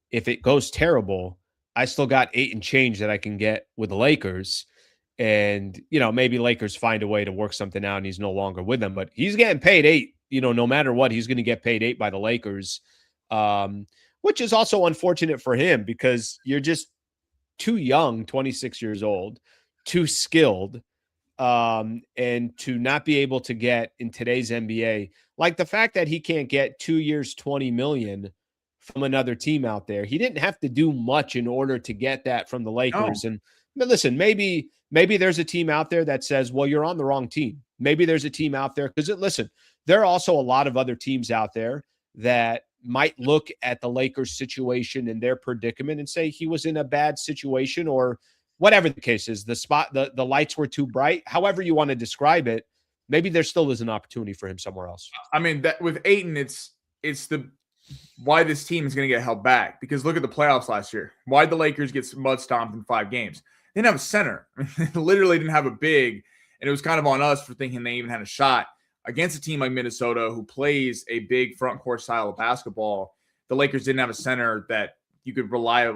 if it goes terrible, I still got 8 and change that I can get with the Lakers. And, maybe Lakers find a way to work something out and he's no longer with them, but he's getting paid 8, no matter what, he's going to get paid 8 by the Lakers, which is also unfortunate for him because you're just too young, 26 years old, too skilled, and to not be able to get in today's NBA, like the fact that he can't get 2 years, $20 million from another team out there. He didn't have to do much in order to get that from the Lakers. And listen, maybe there's a team out there that says, well, you're on the wrong team. Maybe there's a team out there because listen, there are also a lot of other teams out there that might look at the Lakers situation and their predicament and say he was in a bad situation or whatever the case is. The lights were too bright. However you want to describe it, maybe there still is an opportunity for him somewhere else. I mean, that with Ayton, it's the why this team is going to get held back, because look at the playoffs last year. Why'd the Lakers get mud stomped in 5 games? They didn't have a center. They literally didn't have a big, and it was kind of on us for thinking they even had a shot against a team like Minnesota who plays a big front court style of basketball. The Lakers didn't have a center that you could rely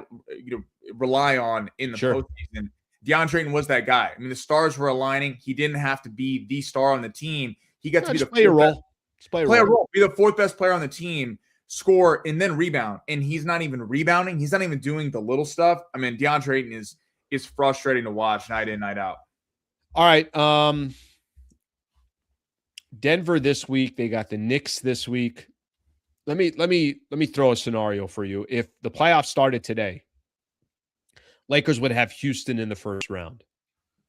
on in the postseason. DeAndre Ayton was that guy. I mean, the stars were aligning. He didn't have to be the star on the team. He got to be play a role. Play a role. Be the 4th best player on the team, score, and then rebound. And he's not even rebounding. He's not even doing the little stuff. I mean, DeAndre Ayton is frustrating to watch night in, night out. All right. Denver this week. They got the Knicks this week. Let me throw a scenario for you. If the playoffs started today, Lakers would have Houston in the first round.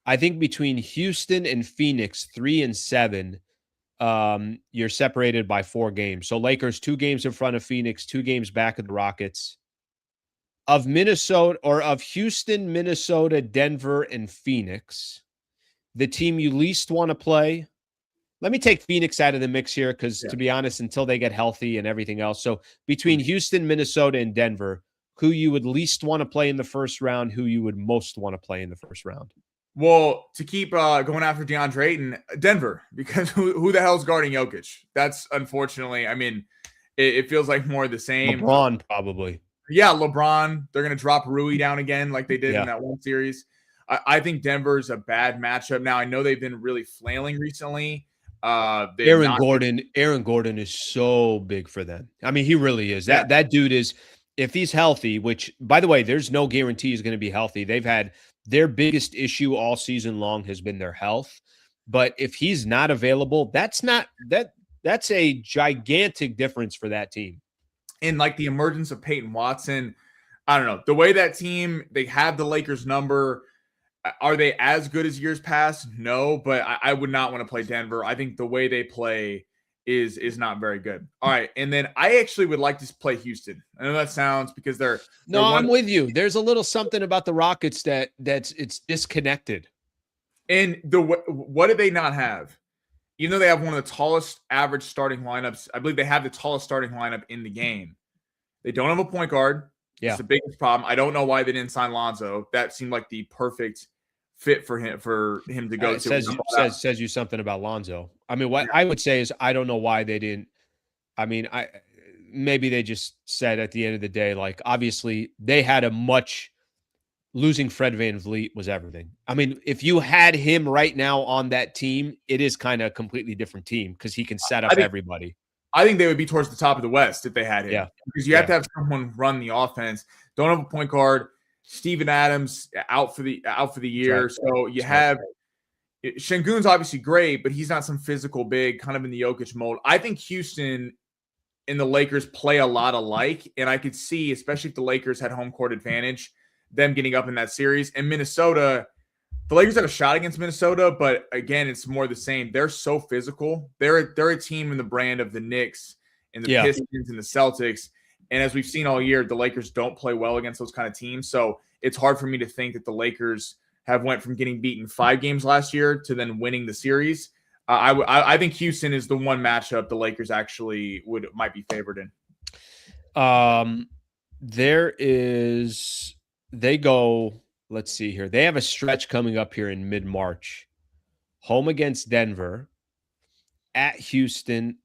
I think between Houston and Phoenix, 3 and 7, you're separated by 4 games. So Lakers 2 games in front of Phoenix, 2 games back of the Rockets. Of Houston, Minnesota, Denver, and Phoenix, the team you least want to play. Let me take Phoenix out of the mix here because, to be honest, until they get healthy and everything else. So between Houston, Minnesota, and Denver, who you would least want to play in the first round, who you would most want to play in the first round? Well, to keep going after DeAndre Ayton, Denver, because who the hell's guarding Jokic? That's unfortunately, I mean, it feels like more of the same. LeBron, probably. Yeah, LeBron. They're going to drop Rui down again like they did in that one series. I think Denver's a bad matchup. Now, I know they've been really flailing recently. Aaron Gordon is so big for them. I mean, he really is. That dude is, if he's healthy, which, by the way, there's no guarantee he's going to be healthy. They've had their biggest issue all season long has been their health. But if he's not available, that's a gigantic difference for that team. And like the emergence of Peyton Watson, I don't know. The way that team, they have the Lakers number. Are they as good as years past? No, but I would not want to play Denver. I think the way they play is not very good. All right, and then I actually would like to play Houston. I know that sounds because they're I'm with you. There's a little something about the Rockets that's disconnected. And what do they not have? Even though they have one of the tallest average starting lineups, I believe they have the tallest starting lineup in the game. They don't have a point guard. Yeah. It's the biggest problem. I don't know why they didn't sign Lonzo. That seemed like the perfect fit for him to go to. Says you something about Lonzo. I mean, what I would say is I don't know why they didn't. I mean, maybe they just said at the end of the day, like, obviously they had losing Fred VanVleet was everything. I mean, if you had him right now on that team, it is kind of a completely different team because he can set up everybody. I think they would be towards the top of the West if they had him. Yeah. Because you have to have someone run the offense. Don't have a point guard. Steven Adams out for the year. Right. So you have Şengün's obviously great, but he's not some physical big, kind of in the Jokic mold. I think Houston and the Lakers play a lot alike, and I could see, especially if the Lakers had home court advantage, them getting up in that series. And Minnesota, the Lakers had a shot against Minnesota, but again, it's more the same. They're so physical. They're a team in the brand of the Knicks and the Pistons and the Celtics. And as we've seen all year, the Lakers don't play well against those kind of teams. So it's hard for me to think that the Lakers have went from getting beaten 5 games last year to then winning the series. I think Houston is the one matchup the Lakers actually might be favored in. Let's see here. They have a stretch coming up here in mid-March. Home against Denver, at Houston.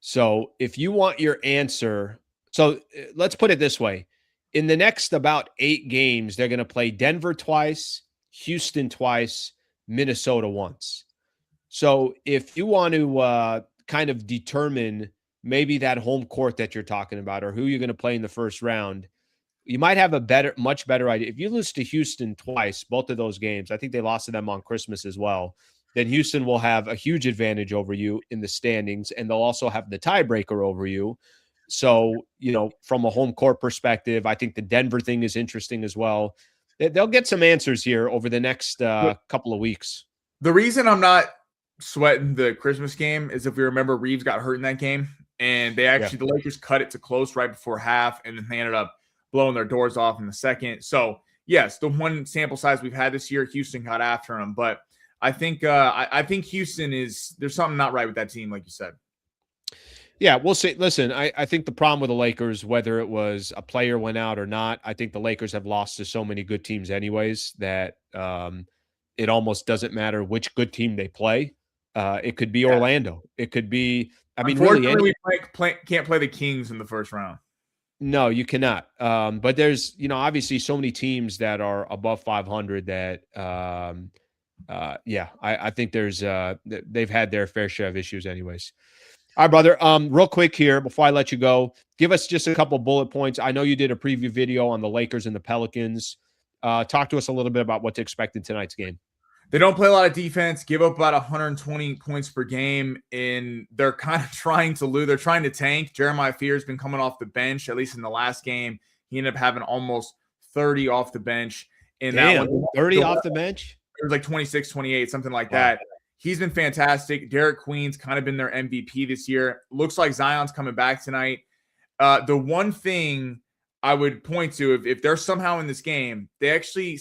So if you want your answer, so let's put it this way. In the next about 8 games, they're going to play Denver twice, Houston twice, Minnesota once. So if you want to kind of determine maybe that home court that you're talking about or who you're going to play in the first round, you might have a much better idea. If you lose to Houston twice, both of those games, I think they lost to them on Christmas as well, then Houston will have a huge advantage over you in the standings, and they'll also have the tiebreaker over you. So, from a home court perspective, I think the Denver thing is interesting as well. They'll get some answers here over the next couple of weeks. The reason I'm not sweating the Christmas game is if we remember, Reeves got hurt in that game, and the Lakers cut it to close right before half, and then they ended up blowing their doors off in the second. So, yes, the one sample size we've had this year, Houston got after them. But I think Houston there's something not right with that team, like you said. Yeah, we'll see. Listen, I think the problem with the Lakers, whether it was a player went out or not, I think the Lakers have lost to so many good teams anyways that it almost doesn't matter which good team they play. It could be Orlando. It could be, really, we can't play the Kings in the first round. No, you cannot. But there's, obviously so many teams that are above 500 that, I think they've had their fair share of issues anyways. All right, brother. Real quick here before I let you go, give us just a couple bullet points. I know you did a preview video on the Lakers and the Pelicans. Talk to us a little bit about what to expect in tonight's game. They don't play a lot of defense, give up about 120 points per game, and they're kind of trying to lose. They're trying to tank. Jeremiah Fear's been coming off the bench, at least in the last game. He ended up having almost 30 off the bench. And that one, 30 off the bench? It was like 26, 28, something like that. He's been fantastic. Derek Queen's kind of been their MVP this year. Looks like Zion's coming back tonight. The one thing I would point to, if they're somehow in this game, they actually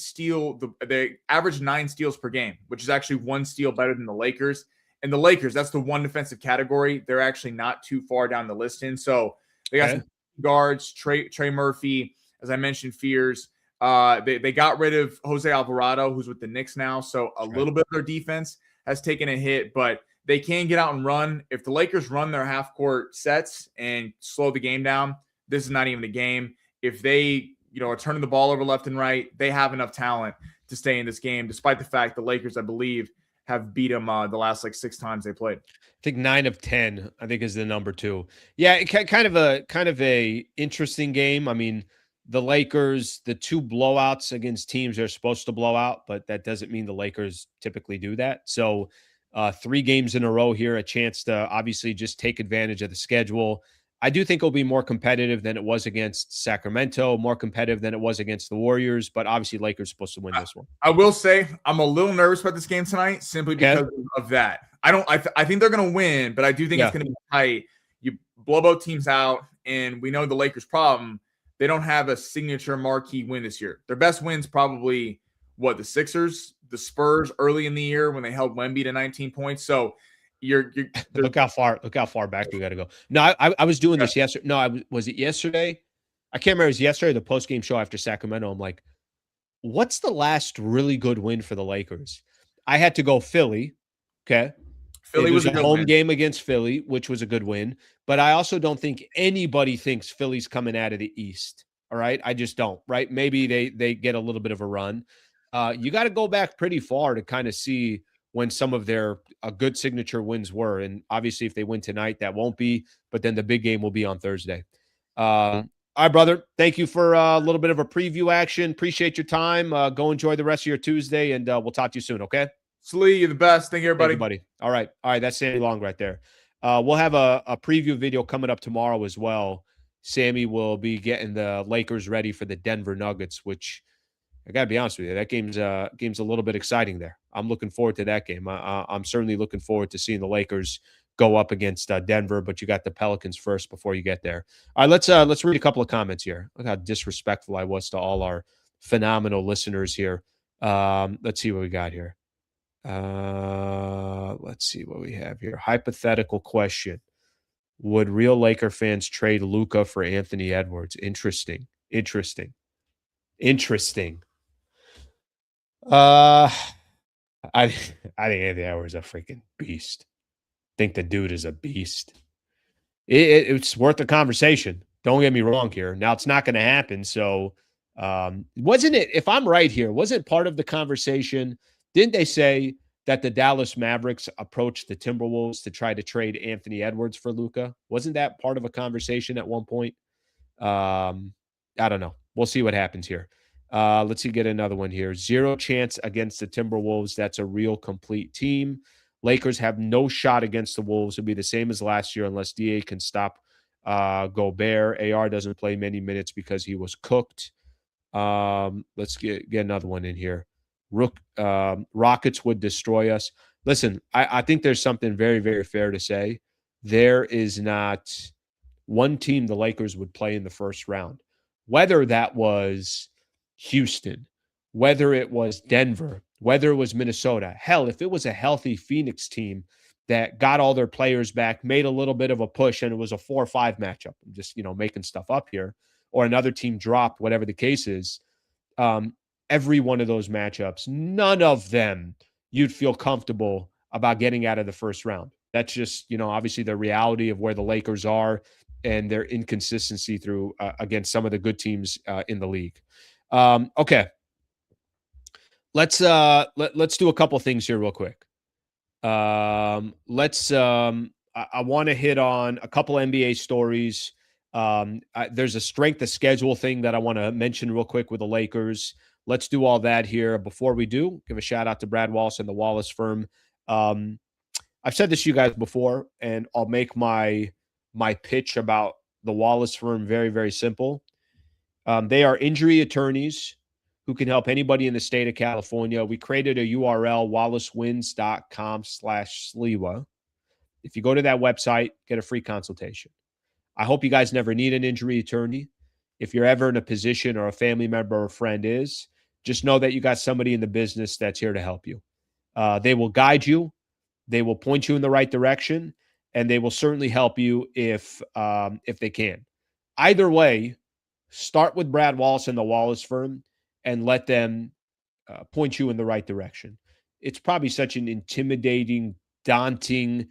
they average 9 steals per game, which is actually 1 steal better than the Lakers. And the Lakers, that's the one defensive category they're actually not too far down the list in. So they got some guards, Trey Murphy, as I mentioned, Fears. They got rid of Jose Alvarado, who's with the Knicks now. So a little bit of their defense has taken a hit, but they can get out and run. If the Lakers run their half-court sets and slow the game down, this is not even a game. If they, are turning the ball over left and right, they have enough talent to stay in this game, despite the fact the Lakers, I believe, have beat them the last 6 times they played. I think 9 of 10, I think, is the number 2. Yeah, kind of a interesting game. I mean, the Lakers, the 2 blowouts against teams they're supposed to blow out, but that doesn't mean the Lakers typically do that. So 3 games in a row here, a chance to obviously just take advantage of the schedule. I do think it'll be more competitive than it was against Sacramento, more competitive than it was against the Warriors, but obviously Lakers supposed to win this one. I will say I'm a little nervous about this game tonight simply because of that. I think they're going to win, but I do think it's going to be tight. You blow both teams out, and we know the Lakers' problem. They don't have a signature marquee win this year. Their best win's probably the Sixers, the Spurs early in the year when they held Wemby to 19 points. So look how far back we got to go. No, I was doing this yesterday. No, was it yesterday? I can't remember. It was yesterday, the post-game show after Sacramento. I'm like, what's the last really good win for the Lakers? I had to go Philly. Okay. Philly was a home game against Philly, which was a good win. But I also don't think anybody thinks Philly's coming out of the East. All right. I just don't. Right. Maybe they get a little bit of a run. You got to go back pretty far to kind of see when some of their good signature wins were. And obviously, if they win tonight, that won't be. But then the big game will be on Thursday. All right, brother. Thank you for a little bit of a preview action. Appreciate your time. Go enjoy the rest of your Tuesday, and we'll talk to you soon, okay? Slee, you're the best. Thank you, everybody. Thank you, buddy. All right. That's Sammy Long right there. We'll have a preview video coming up tomorrow as well. Sammy will be getting the Lakers ready for the Denver Nuggets, which I got to be honest with you, that game's a little bit exciting there. I'm looking forward to that game. I'm certainly looking forward to seeing the Lakers go up against Denver, but you got the Pelicans first before you get there. All right, let's read a couple of comments here. Look how disrespectful I was to all our phenomenal listeners here. Let's see what we got here. Let's see what we have here. Hypothetical question. Would real Laker fans trade Luka for Anthony Edwards? Interesting. I think Anthony Edwards is a freaking beast. I think the dude is a beast. It's worth the conversation. Don't get me wrong here. Now it's not going to happen. So wasn't it, if I'm right here, wasn't part of the conversation, didn't they say that the Dallas Mavericks approached the Timberwolves to try to trade Anthony Edwards for Luka? Wasn't that part of a conversation at one point? I don't know. We'll see what happens here. Let's see, get another one here. 0 chance against the Timberwolves. That's a real complete team. Lakers have no shot against the Wolves. It'll be the same as last year unless DA can stop Gobert. AR doesn't play many minutes because he was cooked. Let's get another one in here. Rockets would destroy us. Listen, I think there's something very, very fair to say. There is not one team the Lakers would play in the first round. Whether that was Houston, whether it was Denver, whether it was Minnesota. Hell, if it was a healthy Phoenix team that got all their players back, made a little bit of a push, and it was a 4-5 matchup, I'm just, making stuff up here, or another team dropped, whatever the case is, every one of those matchups, none of them you'd feel comfortable about getting out of the first round. That's just, obviously the reality of where the Lakers are and their inconsistency through against some of the good teams in the league. Okay. Let's do a couple things here real quick. I want to hit on a couple NBA stories. There's a strength of schedule thing that I want to mention real quick with the Lakers. Let's do all that here. Before we do, give a shout out to Brad Wallace and the Wallace firm. I've said this to you guys before, and I'll make my pitch about the Wallace firm very, very simple. They are injury attorneys who can help anybody in the state of California. We created a URL, wallacewins.com/Sliwa. If you go to that website, get a free consultation. I hope you guys never need an injury attorney. if you're ever in a position or a family member or a friend is, just know that you got somebody in the business that's here to help you. They will guide you. They will point you in the right direction, and they will certainly help you if they can. Either way, start with Brad Wallace and the Wallace firm and let them point you in the right direction. It's probably such an intimidating, daunting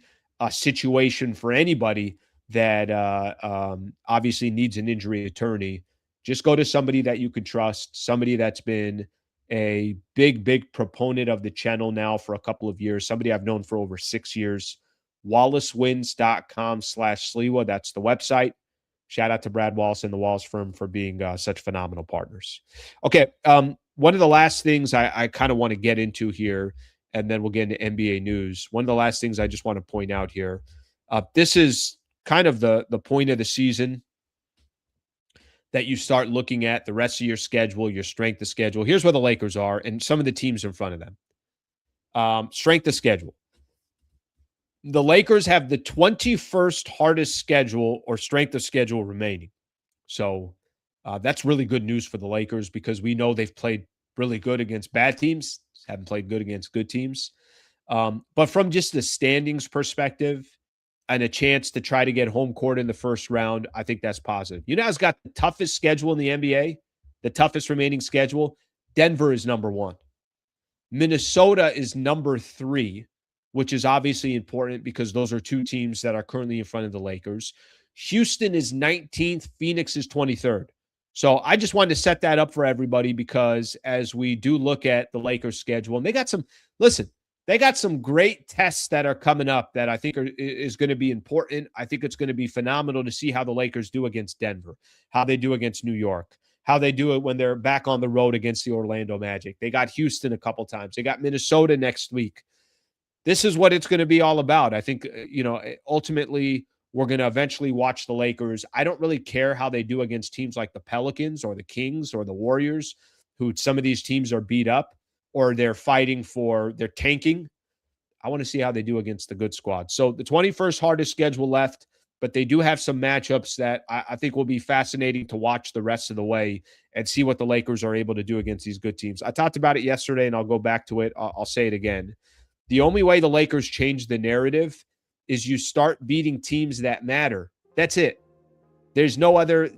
situation for anybody that obviously needs an injury attorney. Just go to somebody that you can trust, somebody that's been a big proponent of the channel now for a couple of years, somebody I've known for over 6 years. wallacewins.com/Sliwa. That's the website. Shout out to Brad Wallace and the Wallace firm for being such phenomenal partners. Okay. One of the last things I kind of want to get into here, and then we'll get into NBA news. One of the last things I just want to point out here, this is kind of the point of the season that you start looking at the rest of your schedule, your strength of schedule. Here's where the Lakers are and some of the teams in front of them. Strength of schedule. The Lakers have the 21st hardest schedule or strength of schedule remaining. So that's really good news for the Lakers because we know they've played really good against bad teams, haven't played good against good teams. But from just the standings perspective and a chance to try to get home court in the first round, I think that's positive. You know who's got the toughest schedule in the NBA, the toughest remaining schedule? Denver is number 1. Minnesota is number 3, which is obviously important because those are 2 teams that are currently in front of the Lakers. Houston is 19th. Phoenix is 23rd. So I just wanted to set that up for everybody because as we do look at the Lakers schedule, and they got some great tests that are coming up that I think is going to be important. I think it's going to be phenomenal to see how the Lakers do against Denver, how they do against New York, how they do it when they're back on the road against the Orlando Magic. They got Houston a couple times. They got Minnesota next week. This is what it's going to be all about. I think, ultimately we're going to eventually watch the Lakers. I don't really care how they do against teams like the Pelicans or the Kings or the Warriors, who some of these teams are beat up or they're tanking. I want to see how they do against the good squad. So the 21st hardest schedule left, but they do have some matchups that I think will be fascinating to watch the rest of the way and see what the Lakers are able to do against these good teams. I talked about it yesterday, and I'll go back to it. I'll say it again. The only way the Lakers change the narrative is you start beating teams that matter. That's it. There's no other,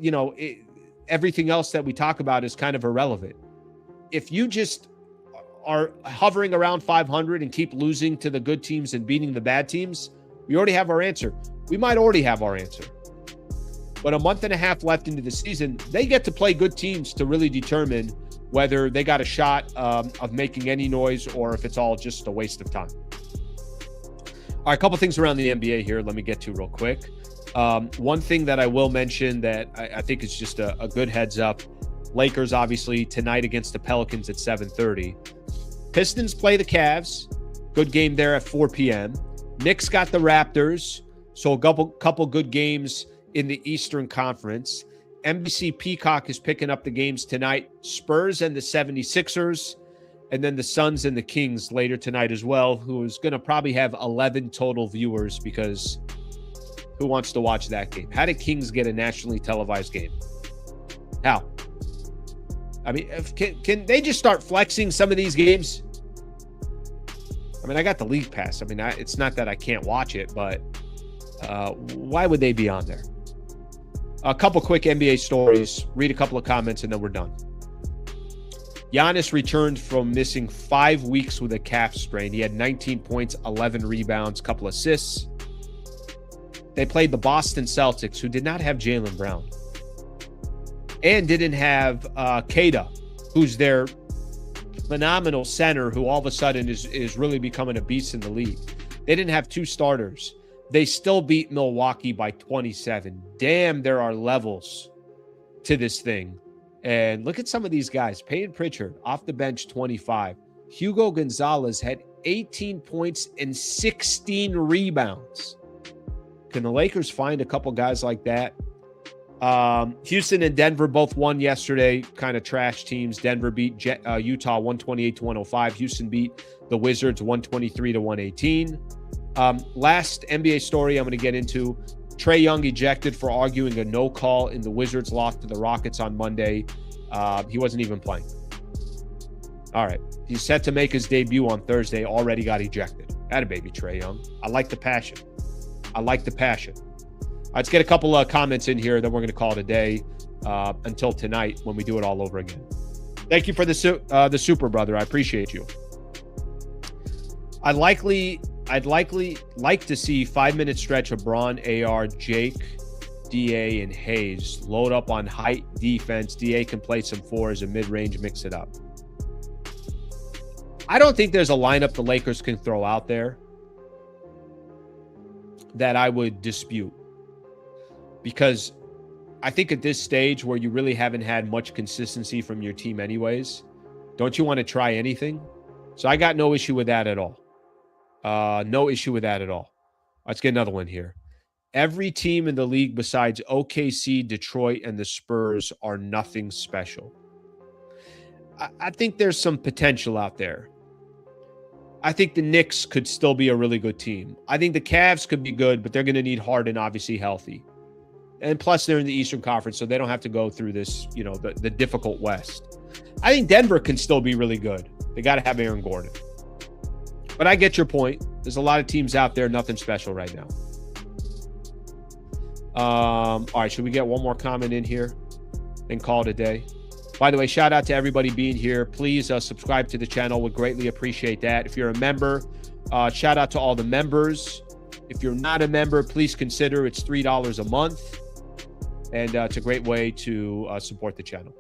everything else that we talk about is kind of irrelevant. If you just are hovering around 500 and keep losing to the good teams and beating the bad teams, we already have our answer. We might already have our answer. But a month and a half left into the season, they get to play good teams to really determine whether they got a shot of making any noise or if it's all just a waste of time. All right, a couple things around the NBA here. Let me get to real quick. One thing that I will mention that I think is just a good heads up. Lakers, obviously, tonight against the Pelicans at 7:30. Pistons play the Cavs. Good game there at 4 p.m. Knicks got the Raptors. So a couple good games in the Eastern Conference. NBC Peacock is picking up the games tonight. Spurs and the 76ers. And then the Suns and the Kings later tonight as well, who is going to probably have 11 total viewers because who wants to watch that game? How did Kings get a nationally televised game? How? I mean, can they just start flexing some of these games? I mean, I got the league pass. I mean, it's not that I can't watch it, but why would they be on there? A couple quick NBA stories. Read a couple of comments, and then we're done. Giannis returned from missing 5 weeks with a calf sprain. He had 19 points, 11 rebounds, couple assists. They played the Boston Celtics, who did not have Jaylen Brown and didn't have Kata, who's their phenomenal center, who all of a sudden is really becoming a beast in the league. They didn't have 2 starters. They still beat Milwaukee by 27. Damn, there are levels to this thing. And look at some of these guys. Peyton Pritchard, off the bench, 25. Hugo Gonzalez had 18 points and 16 rebounds. Can the Lakers find a couple guys like that? Houston and Denver both won yesterday, kind of trash teams. Denver beat Utah 128-105. Houston beat the Wizards 123-118. Last NBA story I'm going to get into. Trae Young ejected for arguing a no call in the Wizards' loss to the Rockets on Monday. He wasn't even playing. All right. He's set to make his debut on Thursday. Already got ejected. Atta baby, Trae Young. I like the passion. Let's get a couple of comments in here. Then we're going to call it a day until tonight when we do it all over again. Thank you for the super, brother. I appreciate you. I'd likely like to see 5-minute stretch of Braun, AR, Jake, DA, and Hayes load up on height defense. DA can play some fours and mid-range, mix it up. I don't think there's a lineup the Lakers can throw out there that I would dispute, because I think at this stage where you really haven't had much consistency from your team anyways, don't you want to try anything? So I got no issue with that at all. No issue with that at all. Let's get another one here. Every team in the league besides OKC, Detroit, and the Spurs are nothing special. I think there's some potential out there. I think the Knicks could still be a really good team. I think the Cavs could be good, but they're going to need Harden obviously healthy. And plus they're in the Eastern Conference, so they don't have to go through this, the difficult West. I think Denver can still be really good. They got to have Aaron Gordon. But I get your point. There's a lot of teams out there, nothing special right now. All right, should we get one more comment in here and call it a day? By the way, shout out to everybody being here. Please subscribe to the channel. Would greatly appreciate that. If you're a member, shout out to all the members. If you're not a member, please consider it's $3 a month. And it's a great way to support the channel.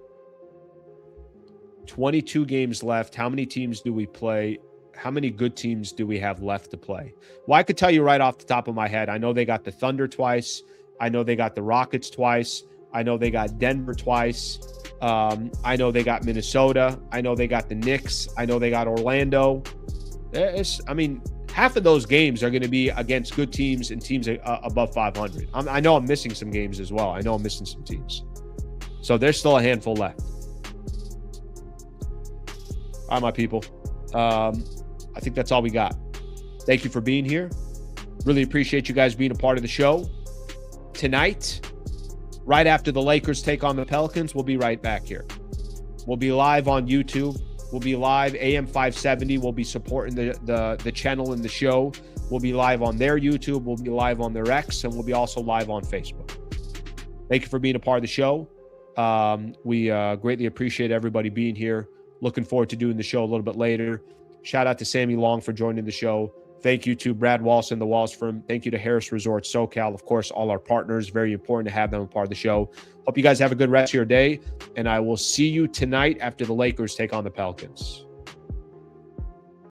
22 games left. How many teams do we play? How many good teams do we have left to play? Well, I could tell you right off the top of my head. I know they got the Thunder twice. I know they got the Rockets twice. I know they got Denver twice. I know they got Minnesota. I know they got the Knicks. I know they got Orlando. Half of those games are going to be against good teams and teams above 500. I know I'm missing some games as well. I know I'm missing some teams. So there's still a handful left. All right, my people. I think that's all we got. Thank you for being here. Really appreciate you guys being a part of the show. Tonight, right after the Lakers take on the Pelicans, we'll be right back here. We'll be live on YouTube. We'll be live. AM 570 will be supporting the channel and the show. We'll be live on their YouTube. We'll be live on their X, and we'll be also live on Facebook. Thank you for being a part of the show. We greatly appreciate everybody being here. Looking forward to doing the show a little bit later. Shout out to Sammy Long for joining the show. Thank you to Brad Walsh and the Walsh Firm. Thank you to Harris Resort SoCal. Of course, all our partners. Very important to have them a part of the show. Hope you guys have a good rest of your day. And I will see you tonight after the Lakers take on the Pelicans.